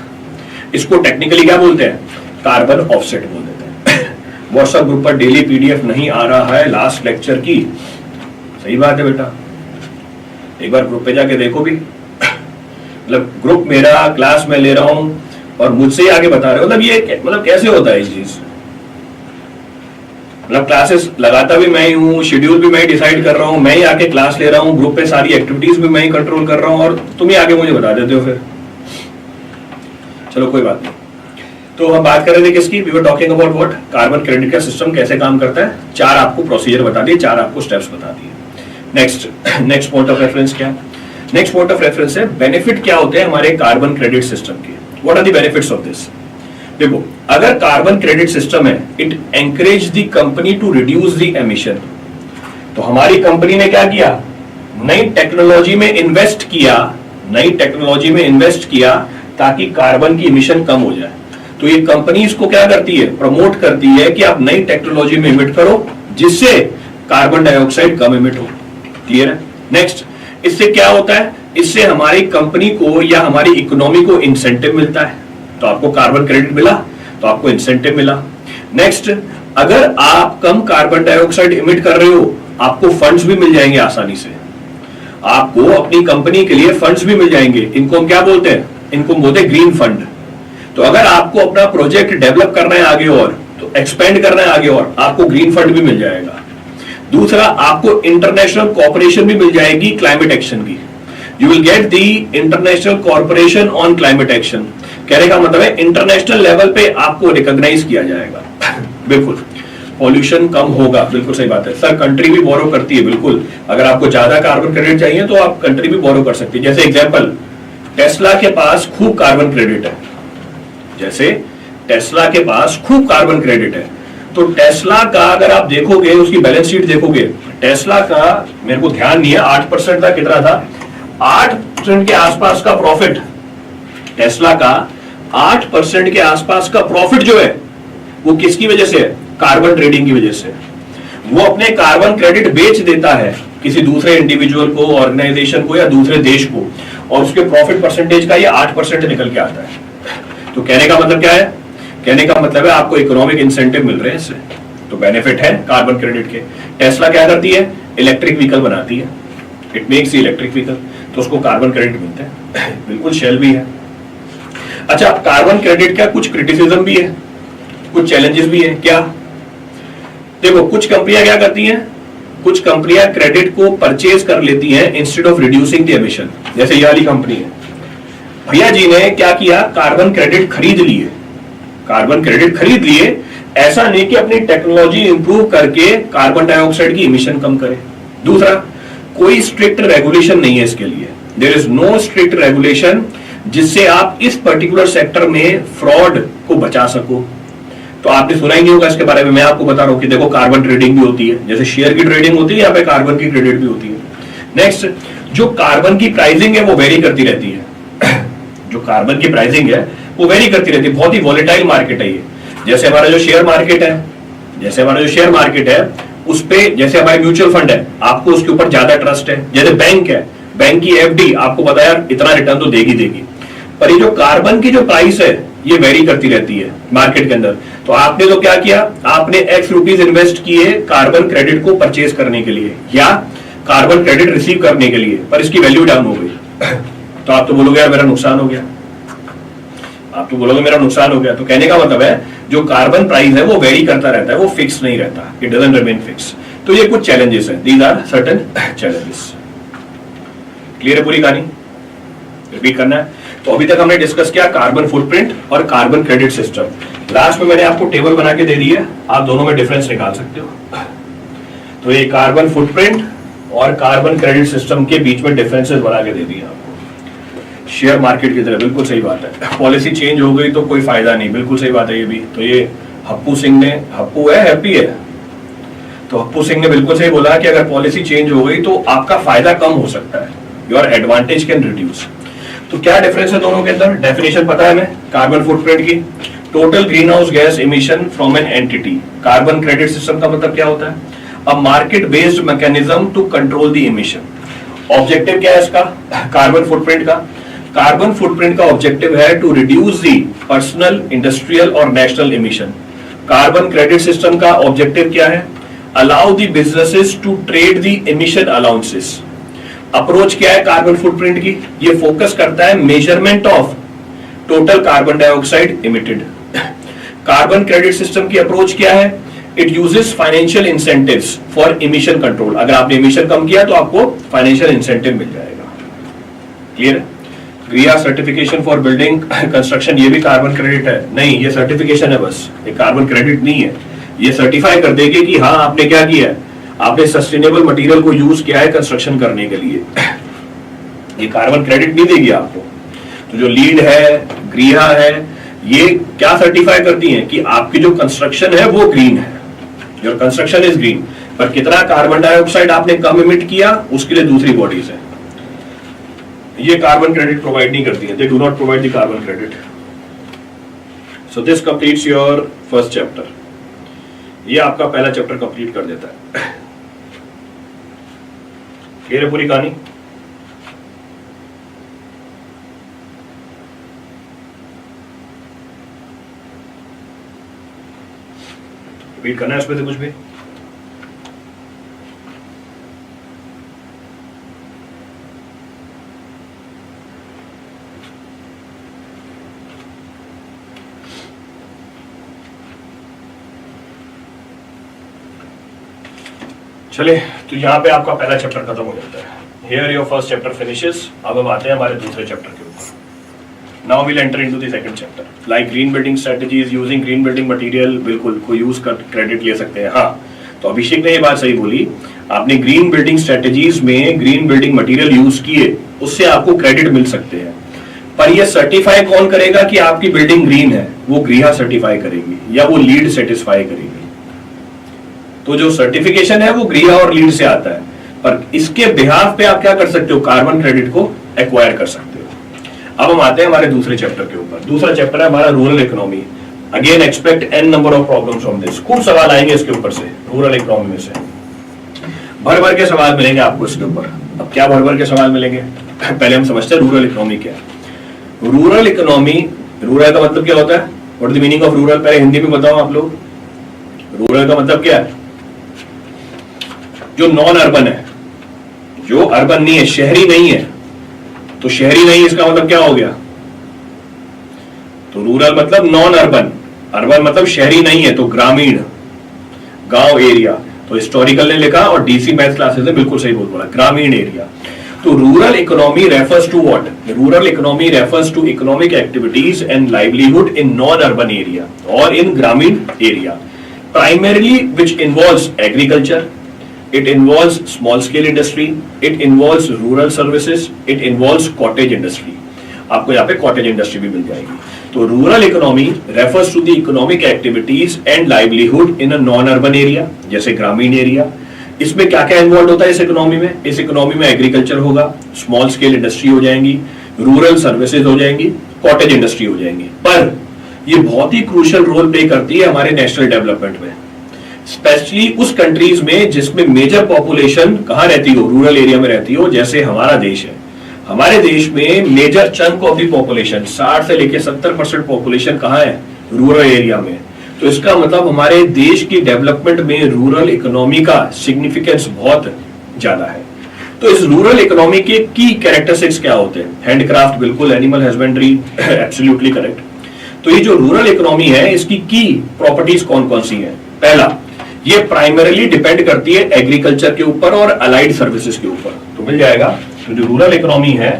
इसको टेक्निकली क्या बोलते हैं, कार्बन ऑफसेट बोल देते हैं। व्हाट्सएप ग्रुप पर डेली पीडीएफ नहीं आ रहा है लास्ट लेक्चर की, सही बात है बेटा, एक बार ग्रुप पे जाके देखो भी। मतलब ग्रुप मेरा, क्लास में ले रहा हूं और मुझसे ही आगे बता रहे हो, मतलब ये मतलब कैसे होता है ये चीज। मतलब क्लासेस लगाता भी मैं ही हूँ, शेड्यूल भी मैं ही डिसाइड कर रहा हूँ, मैं ही आके क्लास ले रहा हूँ, ग्रुप पे सारी एक्टिविटीज भी मैं ही कंट्रोल कर रहा हूँ, और तुम ही आगे मुझे बता देते हो फिर। चलो कोई बात नहीं। तो हम बात कर रहे थे किसकी, we were talking about what, carbon credit का सिस्टम कैसे काम करता है। 4 आपको प्रोसीजर बता दिए, 4 आपको स्टेप्स बता दिए। नेक्स्ट पॉइंट ऑफ रेफरेंस क्या, नेक्स्ट पॉइंट ऑफ रेफरेंस है बेनिफिट क्या होते हैं हमारे कार्बन क्रेडिट सिस्टम के, what are the benefits of this. देखो, अगर कार्बन क्रेडिट सिस्टम है, it encourage the company to reduce the emission. तो हमारी कंपनी ने क्या किया, नई टेक्नोलॉजी में इन्वेस्ट किया, नई टेक्नोलॉजी में इन्वेस्ट किया ताकि कार्बन की इमिशन कम हो जाए। तो ये कंपनी इसको क्या करती है, प्रमोट करती है कि आप नई टेक्नोलॉजी में इमिट करो जिससे कार्बन डाइऑक्साइड कम इमिट हो। क्लियर है। नेक्स्ट, इससे क्या होता है, इससे हमारी कंपनी को या हमारी इकोनॉमी को इंसेंटिव मिलता है। तो आपको कार्बन क्रेडिट मिला तो आपको इंसेंटिव मिला। नेक्स्ट, अगर आप कम कार्बन डाइऑक्साइड इमिट कर रहे हो, आपको फंड्स भी मिल जाएंगे आसानी से, आपको अपनी कंपनी के लिए फंड्स भी मिल जाएंगे। इनको हम क्या बोलते हैं, इनको बोलते हैं ग्रीन फंड। तो अगर आपको अपना प्रोजेक्ट डेवलप करना है आगे और, तो एक्सपेंड करना है आगे और, आपको ग्रीन फंड भी मिल जाएगा। दूसरा, आपको इंटरनेशनल कॉर्पोरेशन भी मिल जाएगी क्लाइमेट एक्शन की। You will get the international corporation on climate action. कहने का मतलब है इंटरनेशनल लेवल पे आपको रिकॉग्नाइज किया जाएगा। बिल्कुल, पॉल्यूशन कम होगा, बिल्कुल सही बात है सर। कंट्री भी बोरो करती है, बिल्कुल। अगर आपको ज्यादा कार्बन क्रेडिट चाहिए तो आप कंट्री भी बोरो कर सकती है। जैसे एग्जांपल, टेस्ला के पास खूब कार्बन क्रेडिट है, जैसे टेस्ला के पास खूब कार्बन क्रेडिट है। तो टेस्ला का अगर आप देखोगे, उसकी बैलेंस शीट देखोगे, टेस्ला का मेरे को ध्यान नहीं है 8% था, कितना था, 8% के आसपास का प्रॉफिट, टेस्ला का 8% के आसपास का प्रॉफिट जो है वो किसकी वजह से है, कार्बन ट्रेडिंग की वजह से। वो अपने कार्बन क्रेडिट बेच देता है किसी दूसरे इंडिविजुअल को, ऑर्गेनाइजेशन को या दूसरे देश को, और उसके प्रॉफिट परसेंटेज का ये 8% निकल के आता है। तो कहने का मतलब क्या है, कहने का मतलब है आपको इकोनॉमिक इंसेंटिव मिल रहे हैं इससे, तो बेनिफिट है कार्बन क्रेडिट के। टेस्ला क्या करती है, इलेक्ट्रिक व्हीकल बनाती है, इट मेक्स इलेक्ट्रिक व्हीकल, तो उसको कार्बन क्रेडिट मिलते हैं। बिल्कुल, शेल भी है। अच्छा, कार्बन क्रेडिट का कुछ क्रिटिसिज्म भी है, कुछ चैलेंजेस भी है। क्या, देखो कुछ कंपनियां क्या करती हैं, कुछ कंपनियां क्रेडिट को परचेज कर लेती हैं instead of reducing the emission. जैसे ये वाली कंपनी है, भैया जी ने क्या किया, कार्बन क्रेडिट खरीद लिए, कार्बन क्रेडिट खरीद लिए, ऐसा नहीं कि अपनी टेक्नोलॉजी इंप्रूव करके कार्बन डाइऑक्साइड की इमिशन कम करे। दूसरा, कोई स्ट्रिक्ट रेगुलेशन नहीं है इसके लिए, there is no strict regulation जिससे आप इस पर्टिकुलर सेक्टर में फ्रॉड को बचा सको। तो आपने सुना ही नहीं होगा इसके बारे में, मैं आपको बता रहा हूं कि देखो कार्बन ट्रेडिंग भी होती है, जैसे शेयर की ट्रेडिंग होती है, यहाँ पे कार्बन की क्रेडिट भी होती है। नेक्स्ट, जो कार्बन की प्राइसिंग है वो वेरी करती रहती है। जो कार्बन की प्राइसिंग है वो वेरी करती रहती है, बहुत ही वॉलेटाइल मार्केट है ये। जैसे हमारा जो शेयर मार्केट है, जैसे हमारा जो शेयर मार्केट है उस पे, जैसे हमारे म्यूचुअल फंड है, आपको उसके ऊपर ज्यादा ट्रस्ट है। जैसे बैंक है, बैंक की एफडी आपको पता है इतना रिटर्न तो देगी देगी, पर ये जो कार्बन की जो प्राइस है ये वेरी करती रहती है मार्केट के अंदर। तो आपने तो क्या किया, आपने X रुपीज इन्वेस्ट किए कार्बन क्रेडिट को परचेज करने के लिए या कार्बन क्रेडिट रिसीव करने के लिए, पर इसकी वैल्यू डाउन हो गई। तो आप तो बोलोगे यार मेरा नुकसान हो गया, आप तो बोलोगे मेरा नुकसान हो गया। तो कहने का मतलब है जो कार्बन प्राइस है वो वेरी करता रहता है, वो फिक्स नहीं रहता, इट डजंट रिमेन फिक्स। तो ये कुछ चैलेंजेस हैं, these are certain challenges. Clear है पूरी कहानी, रिपीट करना है। तो अभी तक हमने डिस्कस किया कार्बन फुटप्रिंट और कार्बन क्रेडिट सिस्टम। लास्ट में मैंने आपको टेबल बना के दे दी है, आप दोनों में डिफरेंस निकाल सकते हो। तो ये कार्बन फुटप्रिंट और कार्बन क्रेडिट सिस्टम के बीच में डिफरेंसेस बना के दे दिए आपको, शेयर मार्केट की तरह। बिल्कुल सही बात है, पॉलिसी चेंज हो गई तो कोई फायदा नहीं, बिल्कुल सही बात है ये भी। तो ये हप्पू सिंह ने, हप्पू है हैप्पी है, तो हप्पू सिंह ने बिल्कुल सही बोला कि अगर पॉलिसी चेंज हो गई तो आपका फायदा कम हो सकता है, योर एडवांटेज कैन रिड्यूस। तो क्या डिफरेंस है दोनों के अंदर, डेफिनेशन पता है हमें कार्बन फुटप्रिंट की, total green house gas emission from an entity. Carbon credit system का मतलब क्या होता है, a market based mechanism to control the emission. Objective क्या है इसका, कार्बन फुटप्रिंट का, कार्बन फुटप्रिंट का ऑब्जेक्टिव है to reduce the personal, industrial और national emission. Carbon credit system का ऑब्जेक्टिव क्या है, allow the businesses to trade the emission allowances. Approach क्या है कार्बन फुटप्रिंट की, ये फोकस करता है measurement of total carbon dioxide emitted. Carbon credit system की अप्रोच क्या है, it uses financial incentives for emission control. अगर आपने इमिशन कम किया तो आपको फाइनेंशियल इंसेंटिव मिल जाएगा। क्लियर है, क्रिया सर्टिफिकेशन फॉर बिल्डिंग कंस्ट्रक्शन, ये भी कार्बन क्रेडिट है? नहीं, ये सर्टिफिकेशन है बस, ये कार्बन क्रेडिट नहीं है। ये सर्टिफाई कर देगी कि हाँ आपने क्या किया है, आपने सस्टेनेबल मटेरियल को यूज किया है कंस्ट्रक्शन करने के लिए। ये कार्बन क्रेडिट नहीं देगी आपको। तो जो लीड है, ग्रीहा है, ये क्या सर्टिफाई करती हैं कि आपकी जो कंस्ट्रक्शन है वो ग्रीन है, योर कंस्ट्रक्शन इज ग्रीन। पर कितना कार्बन डाइऑक्साइड आपने कम इमिट किया, उसके लिए दूसरी बॉडीज है। ये कार्बन क्रेडिट प्रोवाइड नहीं करती है, they do not provide the carbon credit. So this completes your first chapter. ये आपका पहला चैप्टर कंप्लीट कर देता है। क्लियर है पूरी कहानी? रिपीट करना है इसमें से कुछ भी? चले, तो यहाँ पे आपका पहला चैप्टर खत्म हो जाता है। Here your first chapter finishes. अब हम आते हैं हमारे दूसरे चैप्टर के ऊपर। Now we'll enter into the second chapter, like green building strategies using green building material. बिल्कुल, कोई यूज कर क्रेडिट ले सकते हैं। हाँ, तो अभिषेक ने ये बात सही बोली, आपने ग्रीन बिल्डिंग स्ट्रेटजीज में ग्रीन बिल्डिंग मटेरियल यूज किए, उससे आपको क्रेडिट मिल सकते हैं। पर ये सर्टिफाई कौन करेगा कि आपकी बिल्डिंग ग्रीन है? वो ग्रीहा सर्टिफाई करेगी या वो लीड सेटिस्फाई करेगी। तो जो सर्टिफिकेशन है वो ग्रीहा और लीड से आता है, पर इसके बिहाफ पे आप क्या कर सकते हो? कार्बन क्रेडिट को एक्वायर कर सकते हो। अब हम आते हैं हमारे दूसरे चैप्टर के ऊपर। दूसरा चैप्टर है हमारा rural economy. Again expect an number of problems from this. खूब सवाल आएंगे इसके ऊपर से, रूरल इकोनॉमी में से भर भर के सवाल मिलेंगे आपको इसके ऊपर। अब क्या भर भर के सवाल मिलेंगे? पहले हम समझते हैं रूरल इकोनॉमी क्या है। रूरल इकोनॉमी, रूरल का मतलब क्या होता है? What is the meaning of rural? पहले हिंदी में बताओ आप लोग। रूरल का मतलब क्या है? जो नॉन अर्बन है, जो अर्बन नहीं है, शहरी नहीं है। तो शहरी नहीं, इसका मतलब क्या हो गया? तो रूरल मतलब नॉन अर्बन, अर्बन मतलब शहरी नहीं है, तो ग्रामीण, गांव एरिया। तो हिस्टोरिकल ने लिखा और डीसी मैथ्स क्लासेस ने बिल्कुल सही बोला, ग्रामीण एरिया। तो rural economy refers to what? Rural economy refers to economic activities and livelihood in non urban area और इन ग्रामीण area, primarily which involves agriculture, it involves small scale industry, it involves rural services, it involves cottage industry। आपको यहाँ पे cottage industry भी मिल जाएगी। तो rural economy refers to the economic activities and livelihood in a non-urban area, जैसे ग्रामीण area. इसमें क्या क्या इन्वॉल्व होता है इस इकोनॉमी में? इस इकोनॉमी में एग्रीकल्चर होगा, स्मॉल स्केल इंडस्ट्री हो जाएंगी, रूरल सर्विसेज हो जाएंगी, कॉटेज इंडस्ट्री हो जाएंगी। पर ये बहुत ही क्रूशियल रोल प्ले करती है हमारे नेशनल डेवलपमेंट में, स्पेशली उस कंट्रीज में जिसमें मेजर पॉपुलेशन कहां रहती हो? रूरल एरिया में रहती हो। जैसे हमारा देश है, हमारे देश में major chunk of the population 60 से लेकर 70% पॉपुलेशन कहां है? रूरल एरिया में। तो इसका मतलब हमारे देश की डेवलपमेंट में रूरल इकोनॉमी का सिग्निफिकेंस बहुत ज्यादा है। तो इस रूरल इकोनॉमी के की कैरेक्टरिस्टिक्स क्या होते हैं? हैंडक्राफ्ट, बिल्कुल, एनिमल हस्बेंड्री, एब्सोल्युटली करेक्ट। तो ये जो रूरल इकोनॉमी है, इसकी की प्रॉपर्टीज कौन कौन सी है? पहला, ये प्राइमरीली डिपेंड करती है एग्रीकल्चर के ऊपर और अलाइड सर्विसेज के ऊपर। तो मिल जाएगा, तो जो रूरल इकोनॉमी है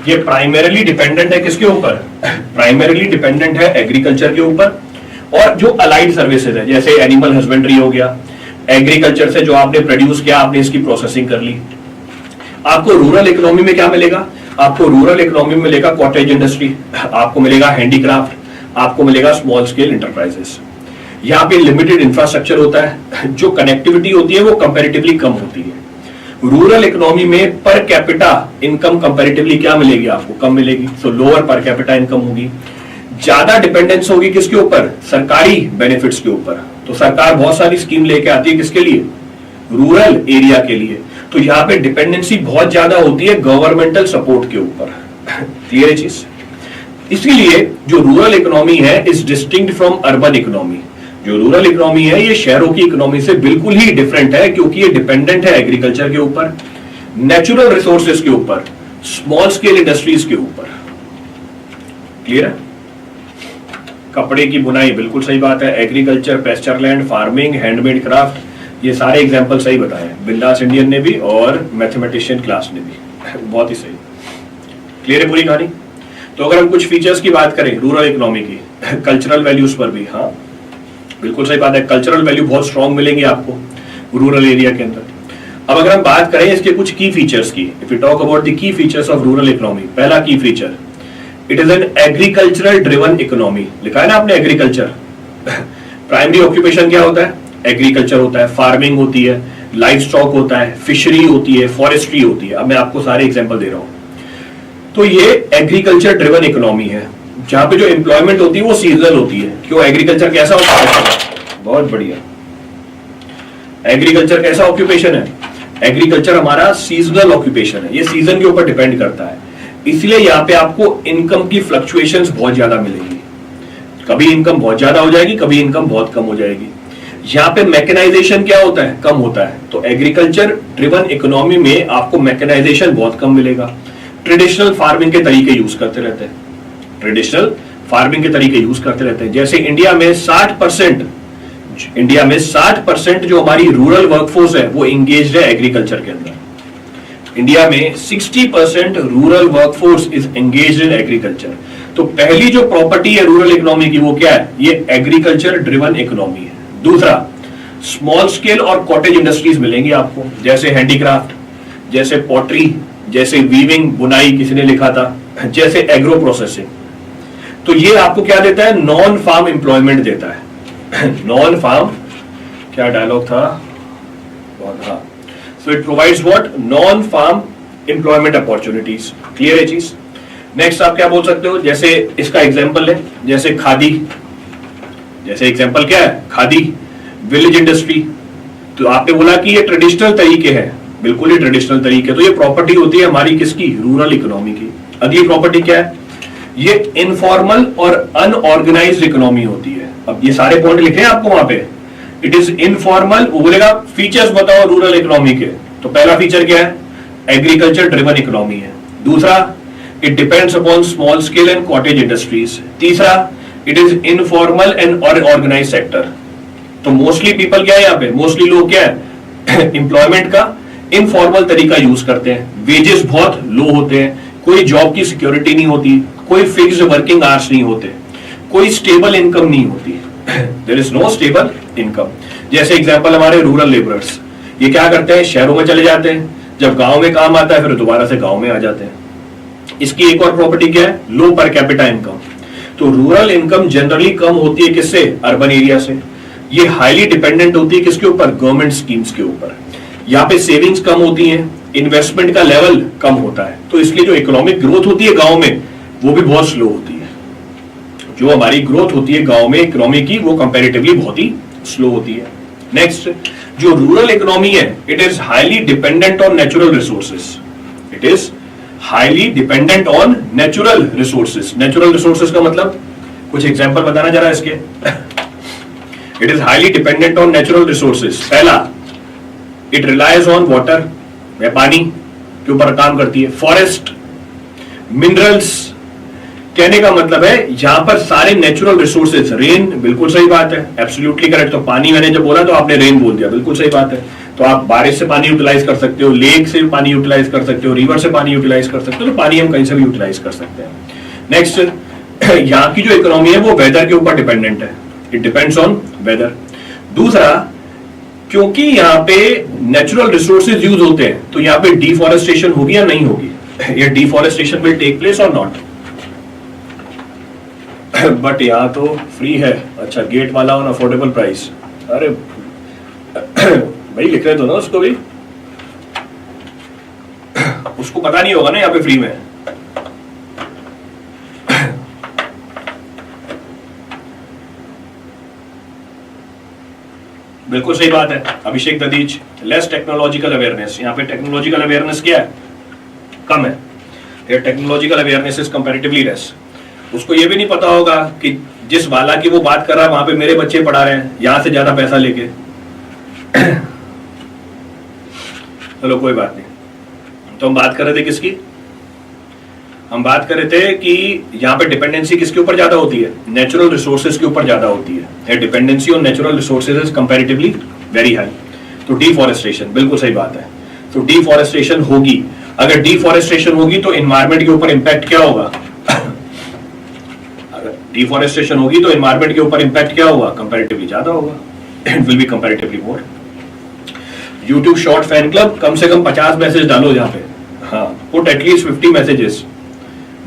ये प्राइमरीली डिपेंडेंट है किसके ऊपर? प्राइमरीली डिपेंडेंट है एग्रीकल्चर के ऊपर और जो अलाइड सर्विसेज है, जैसे एनिमल हस्बेंड्री हो गया, एग्रीकल्चर से जो आपने प्रोड्यूस किया, आपने इसकी प्रोसेसिंग कर ली। आपको रूरल इकोनॉमी में क्या मिलेगा? आपको रूरल इकोनॉमी में मिलेगा कॉटेज इंडस्ट्री, आपको मिलेगा हैंडीक्राफ्ट, आपको मिलेगा स्मॉल स्केल इंटरप्राइजेस। यहाँ पे लिमिटेड इंफ्रास्ट्रक्चर होता है, जो कनेक्टिविटी होती है वो कंपैरेटिवली कम होती है। रूरल इकोनॉमी में पर कैपिटा इनकम कंपैरेटिवली क्या मिलेगी आपको? कम मिलेगी। सो लोअर पर कैपिटा इनकम होगी। ज्यादा डिपेंडेंस होगी किसके ऊपर? सरकारी बेनिफिट्स के ऊपर। तो सरकार बहुत सारी स्कीम लेके आती है किसके लिए? रूरल एरिया के लिए। तो यहाँ पे डिपेंडेंसी बहुत ज्यादा होती है गवर्नमेंटल सपोर्ट के ऊपर। क्लियर है चीज? इसलिए जो रूरल इकोनॉमी है is distinct from urban economy. जो रूरल इकोनॉमी है ये शहरों की इकोनॉमी से बिल्कुल ही डिफरेंट है, क्योंकि ये डिपेंडेंट है एग्रीकल्चर के ऊपर, नेचुरल रिसोर्सेज के ऊपर, स्मॉल स्केल इंडस्ट्रीज के ऊपर। क्लियर है? कपड़े की बुनाई, बिल्कुल सही बात है। Agriculture, pasture land, farming, handmade craft, ये सारे एग्जाम्पल सही बताए हैं बिंदास इंडियन ने भी और मैथमेटिशियन क्लास ने भी। बहुत ही सही। क्लियर है पूरी कहानी? तो अगर हम कुछ फीचर्स की बात करें रूरल इकोनॉमी की, कल्चरल वैल्यूज पर भी, हाँ बिल्कुल सही बात है, कल्चरल वैल्यू बहुत स्ट्रांग मिलेंगी आपको रूरल एरिया के अंदर। अब अगर हम बात करें इसके कुछ की फीचर्स की, if you talk about the key features of rural economy, पहला की feature, it is an agricultural driven economy. लिखा है ना आपने एग्रीकल्चर। प्राइमरी ऑक्यूपेशन क्या होता है? एग्रीकल्चर होता है, फार्मिंग होती है, लाइफ स्टॉक होता है, फिशरी होती है, फॉरेस्ट्री होती है। अब मैं आपको सारे एग्जांपल दे रहा हूं। तो ये एग्रीकल्चर ड्रिवन इकोनॉमी है, जहां पे जो एम्प्लॉयमेंट होती है वो सीजनल होती है। क्यों? एग्रीकल्चर कैसा होता है? बहुत बढ़िया। एग्रीकल्चर कैसा ऑक्यूपेशन है? एग्रीकल्चर हमारा सीजनल ऑक्यूपेशन है, ये सीजन के ऊपर डिपेंड करता है। इसलिए यहाँ पे आपको इनकम की फ्लक्चुएशंस बहुत ज्यादा मिलेगी। कभी इनकम बहुत ज्यादा हो जाएगी, कभी इनकम बहुत कम हो जाएगी। यहाँ पे मैकेनाइजेशन क्या होता है? कम होता है। तो एग्रीकल्चर ड्रिवन इकोनॉमी में आपको मैकेनाइजेशन बहुत कम मिलेगा। ट्रेडिशनल फार्मिंग के तरीके यूज करते रहते हैं, ट्रेडिशनल फार्मिंग के तरीके यूज करते रहते हैं। जैसे इंडिया में 60% जो हमारी रूरल वर्कफोर्स है वो एंगेज्ड है एग्रीकल्चर के अंदर। इंडिया में 60% rural workforce is engaged in agriculture. तो पहली जो प्रॉपर्टी है रूरल इकोनॉमी की वो क्या है? ये एग्रीकल्चर ड्रिवन इकोनॉमी है। दूसरा, स्मॉल स्केल और कॉटेज इंडस्ट्रीज मिलेंगी आपको, जैसे हैंडीक्राफ्ट, जैसे पॉटरी, जैसे वीविंग बुनाई किसी ने लिखा था, जैसे एग्रो प्रोसेसिंग। तो ये आपको क्या देता है? नॉन फार्म एम्प्लॉयमेंट देता है। नॉन फार्म, क्या डायलॉग था? हाँ, so it provides what? Non farm employment opportunities. Clear है चीज? नेक्स्ट आप क्या बोल सकते हो? जैसे इसका एग्जांपल है, जैसे खादी, जैसे एग्जांपल क्या है? Khadi, village industry. तो आपने बोला कि ये ट्रेडिशनल तरीके हैं, बिल्कुल ही ट्रेडिशनल तरीके। तो ये प्रॉपर्टी होती है हमारी किसकी? रूरल इकोनॉमी की। अगली प्रॉपर्टी क्या है? ये इनफॉर्मल और अनऑर्गेनाइज्ड इकोनॉमी होती है। अब ये सारे पॉइंट लिखे हैं आपको वहां पे। इट इज इनफॉर्मल, वो बोलेगा फीचर्स बताओ रूरल इकोनॉमी के। तो पहला फीचर क्या है? एग्रीकल्चर ड्रिवन इकोनॉमी है। दूसरा, it depends upon small scale and cottage industries. तीसरा, it is informal and organise sector. तो मोस्टली पीपल क्या है यहाँ पे? मोस्टली लोग क्या है? एम्प्लॉयमेंट का इनफॉर्मल तरीका यूज करते हैं। वेजेस बहुत लो होते हैं, कोई जॉब की सिक्योरिटी नहीं होती, कोई फिक्स्ड वर्किंग आवर्स नहीं होते, कोई स्टेबल इनकम नहीं होती। There is no stable income. जैसे एग्जांपल हमारे रूरल लेबरर्स, ये क्या करते हैं? शहरों में चले जाते हैं, जब गांव में काम आता है फिर दोबारा से गांव में आ जाते हैं। इसकी एक और प्रॉपर्टी क्या है? लो पर कैपिटा इनकम। तो रूरल इनकम जनरली कम होती है किससे? अर्बन एरिया से। ये हाईली डिपेंडेंट होती है किसके ऊपर? गवर्नमेंट स्कीम्स के ऊपर। यहाँ पे सेविंग्स कम होती हैं, इन्वेस्टमेंट का लेवल कम होता है। तो इसलिए जो इकोनॉमिक ग्रोथ होती है गांव में वो भी बहुत स्लो होती है। जो हमारी ग्रोथ होती है गांव में इकोनॉमी की, वो कंपैरेटिवली बहुत ही स्लो होती है। नेक्स्ट, जो रूरल इकोनॉमी है, it is highly dependent on natural resources. It is highly dependent on natural resources. Natural resources का मतलब कुछ एग्जांपल बताना जरा इसके। It is highly dependent on natural resources. पहला, इट रिलायज ऑन वाटर, या पानी के ऊपर काम करती है। फॉरेस्ट, मिनरल्स, कहने का मतलब है यहां पर सारे नेचुरल रिसोर्सेज। रेन, बिल्कुल सही बात है, एब्सोल्युटली करेक्ट। तो पानी मैंने जब बोला तो आपने रेन बोल दिया, बिल्कुल सही बात है। तो आप बारिश से पानी यूटिलाइज कर सकते हो, लेक से पानी यूटिलाइज कर सकते हो, रिवर से पानी यूटिलाइज कर सकते हो। तो पानी हम कहीं से भी यूटिलाइज कर सकते हैं। नेक्स्ट, यहाँ की जो इकोनॉमी है वो वेदर के ऊपर डिपेंडेंट है। It depends on whether. दूसरा, क्योंकि यहाँ पे नेचुरल रिसोर्सेज यूज होते हैं तो यहाँ पे डिफॉरेस्टेशन होगी या नहीं होगी? ये डिफॉरेस्टेशन विल टेक प्लेस और नॉट? बट यहाँ तो फ्री है। अच्छा, गेट वाला ऑन अफोर्डेबल प्राइस। अरे भाई लिख रहे तो ना उसको भी, उसको पता नहीं होगा ना यहाँ पे फ्री में। बिल्कुल सही बात है अभिषेक ददीज। Less technological awareness. यहाँ पे टेक्नोलॉजिकल अवेयरनेस क्या है? कम है। Technological awareness is comparatively less. उसको ये भी नहीं पता होगा कि जिस वाला की वो बात कर रहा है वहां पे मेरे बच्चे पढ़ा रहे हैं यहां से ज्यादा पैसा लेके। चलो कोई बात नहीं। तो हम बात कर रहे थे किसकी? हम बात कर रहे थे कि यहाँ पे डिपेंडेंसी किसके ऊपर ज्यादा होती है? नेचुरल रिसोर्सेज के ऊपर ज्यादा होती है। Dependency on natural resources is comparatively very high. तो डिफॉरेस्टेशन, बिल्कुल सही बात है। तो डिफॉरेस्टेशन होगी। अगर डिफॉरेस्टेशन होगी तो एनवायरमेंट के ऊपर इंपैक्ट क्या होगा? अगर डिफॉरेस्टेशन होगी तो एनवायरमेंट के ऊपर इंपैक्ट क्या होगा, कंपैरेटिवली ज्यादा होगा, it will be comparatively more. YouTube short fan club, कम से कम 50 मैसेज डालो यहाँ पे, हाँ, put at least 50 messages,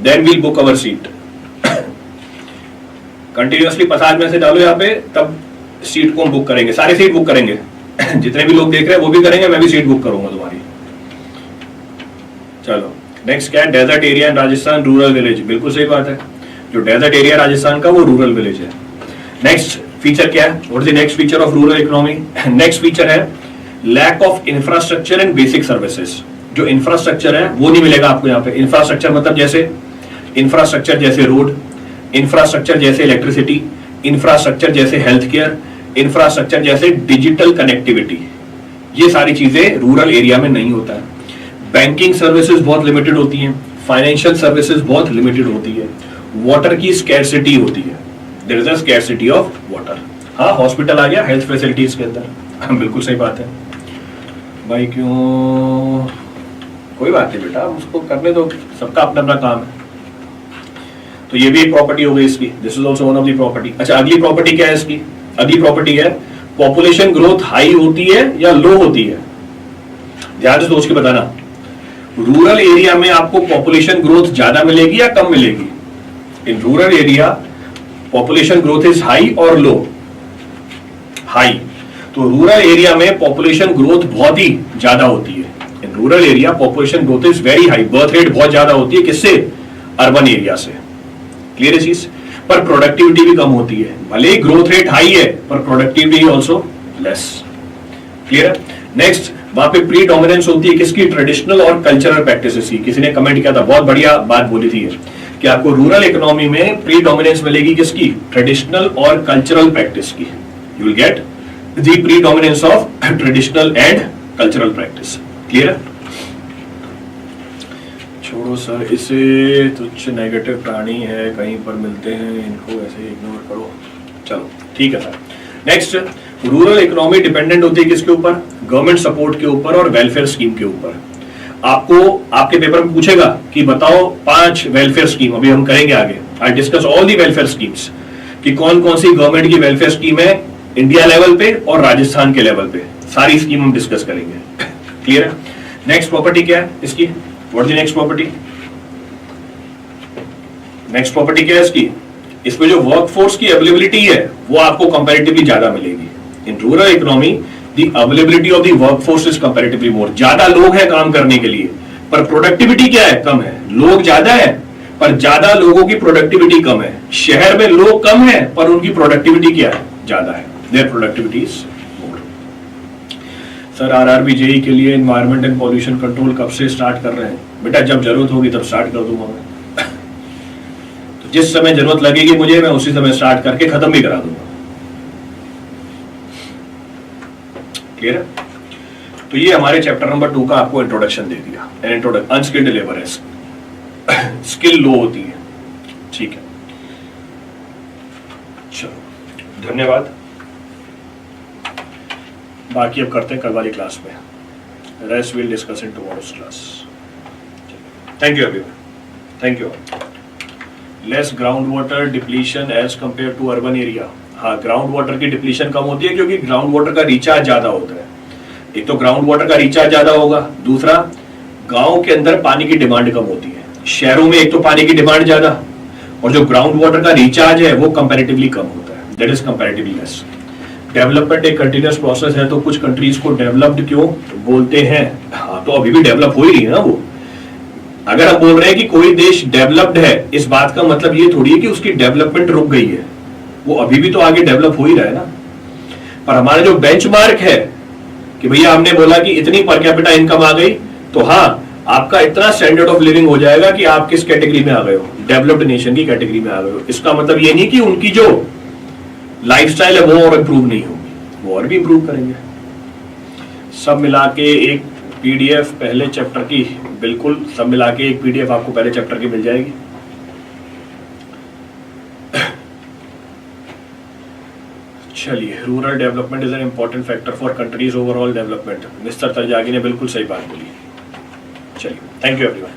then we'll book our seat. Continuously 50 message डालो यहाँ पे, तब सीट को हम बुक करेंगे, सारे सीट बुक करेंगे। जितने भी लोग देख रहे हैं वो भी करेंगे, मैं भी सीट बुक करूंगा तुम्हारी। चलो नेक्स्ट क्या है, desert area in Rajasthan rural village, बिल्कुल सही बात है, जो डेजर्ट एरिया राजस्थान का वो रूरल विलेज है। नेक्स्ट फीचर क्या है, what is the next feature of rural economy? Next feature है lack of infrastructure and basic services. जो इंफ्रास्ट्रक्चर है वो नहीं मिलेगा आपको यहाँ पे। इंफ्रास्ट्रक्चर मतलब जैसे इंफ्रास्ट्रक्चर जैसे रोड, इंफ्रास्ट्रक्चर जैसे इलेक्ट्रिसिटी, इंफ्रास्ट्रक्चर जैसे हेल्थ केयर, इंफ्रास्ट्रक्चर जैसे डिजिटल कनेक्टिविटी, ये सारी चीजें रूरल एरिया में नहीं होता है। बैंकिंग सर्विसेज बहुत लिमिटेड होती हैं, फाइनेंशियल सर्विसेज बहुत लिमिटेड होती है, वाटर की स्कैरसिटी होती है, there is a scarcity of water. हाँ, हॉस्पिटल आ गया हेल्थ फैसिलिटीज के अंदर, बिल्कुल सही बात है भाई। क्यों, कोई बात नहीं बेटा, उसको करने दो, सबका अपना अपना काम है। तो ये भी एक प्रॉपर्टी हो गई इसकी, this is also one of the property. अच्छा, अगली प्रॉपर्टी क्या है इसकी? अगली प्रॉपर्टी है पॉपुलेशन ग्रोथ हाई होती है या लो होती है? ध्यान से सोच के बताना, रूरल एरिया में आपको पॉपुलेशन ग्रोथ ज्यादा मिलेगी या कम मिलेगी? In rural area population growth is high और लो? हाई। तो रूरल एरिया में पॉपुलेशन ग्रोथ बहुत ही ज्यादा होती है। In rural area population growth is very high, birth rate बहुत ज्यादा होती है, किससे? अर्बन एरिया से। क्लियर है चीज? पर प्रोडक्टिविटी भी कम होती है, भले ही ग्रोथ रेट हाई है पर प्रोडक्टिविटी ऑल्सो लेस। क्लियर है? नेक्स्ट, वहां पे प्री डोमिनेंस होती है किसकी? ट्रेडिशनल और कल्चरल प्रैक्टिसेस की। किसी ने कमेंट किया था, बहुत बढ़िया बात बोली थी कि आपको रूरल इकोनॉमी में प्री डोमिनेंस मिलेगी किसकी? ट्रेडिशनल और कल्चरल प्रैक्टिस की। You will get the pre dominance of traditional and cultural practice. Clear है? छोड़ो सर इसे, तुच्छ नेगेटिव प्राणी है, कहीं पर मिलते हैं, इनको ऐसे इग्नोर करो। चलो ठीक है sir. Next, rural economy dependent होती है किसके ऊपर? गवर्नमेंट सपोर्ट के ऊपर और वेलफेयर स्कीम के ऊपर। आपको आपके पेपर में पूछेगा कि बताओ 5 वेलफेयर स्कीम, अभी हम करेंगे आगे, I discuss all the welfare schemes, कि कौन कौन सी गवर्नमेंट की वेलफेयर स्कीम है इंडिया लेवल पे और राजस्थान के लेवल पे, सारी स्कीम हम डिस्कस करेंगे। क्लियर है? नेक्स्ट प्रॉपर्टी क्या है इसकी? What is the next property? Next property क्या है इसकी? इसमें जो वर्कफोर्स की अवेलेबिलिटी है वो आपको कंपैरेटिवली ज्यादा मिलेगी। In rural economy the availability of the workforce is comparatively more. ज्यादा लोग हैं काम करने के लिए, पर प्रोडक्टिविटी क्या है? कम है। लोग ज्यादा है पर ज्यादा लोगों की प्रोडक्टिविटी कम है। शहर में लोग कम है पर उनकी प्रोडक्टिविटी क्या है? ज्यादा है। There productivity is more. Sir RRB JE के लिए एनवायरमेंट एंड पॉल्यूशन कंट्रोल कब से स्टार्ट कर रहे हैं? बेटा जब जरूरत होगी तब स्टार्ट कर दूंगा मैं। तो जिस समय जरूरत लगेगी मुझे, मैं उसी समय स्टार्ट करके खत्म भी करा दूंगा। क्लियर है? तो ये हमारे चैप्टर नंबर 2 का आपको इंट्रोडक्शन दे दिया। अनस्किल्ड लेबर है, स्किल लो होती है। ठीक है, चलो धन्यवाद। बाकी अब करते हैं कल वाली क्लास में, rest will discuss in tomorrow's class. Thank you everyone, thank you. Less ground water depletion as compare to urban area. हाँ, ग्राउंड वाटर की डिप्लीशन कम होती है क्योंकि ग्राउंड वाटर का रिचार्ज ज्यादा होता है। एक तो ग्राउंड वाटर का रिचार्ज ज्यादा होगा, दूसरा गांव के अंदर पानी की डिमांड कम होती है। शहरों में एक तो पानी की डिमांड ज्यादा, और जो ग्राउंड वाटर का रिचार्ज है वो कंपैरेटिवली कम होता है, that is comparatively less. Development एक कंटिन्यूअस प्रोसेस है, तो कुछ कंट्रीज को डेवलप्ड क्यों बोलते हैं? हाँ, तो अभी भी डेवलप हो ही रही है ना वो। अगर हम बोल रहे हैं कि कोई देश डेवलप्ड है, इस बात का मतलब ये थोड़ी है कि उसकी डेवलपमेंट रुक गई है, वो अभी भी तो आगे डेवलप हो ही रहा है ना। पर हमारा जो बेंचमार्क है कि भैया हमने बोला कि इतनी पर कैपिटा इनकम आ गई, तो हाँ आपका इतना स्टैंडर्ड ऑफ लिविंग हो जाएगा कि आप किस कैटेगरी में आ गए हो? डेवलप्ड नेशन की कैटेगरी में आ गए हो। इसका मतलब ये नहीं कि उनकी जो लाइफस्टाइल है वो और इंप्रूव नहीं होगी, वो और भी इंप्रूव करेंगे। सब मिला के एक पीडीएफ पहले चैप्टर की, बिल्कुल सब मिला के एक पीडीएफ आपको पहले चैप्टर की मिल जाएगी। चलिए, rural development is an important factor for countries overall development. Mister तरजागी ने बिल्कुल सही बात बोली। चलिए, थैंक यू एवरीवन।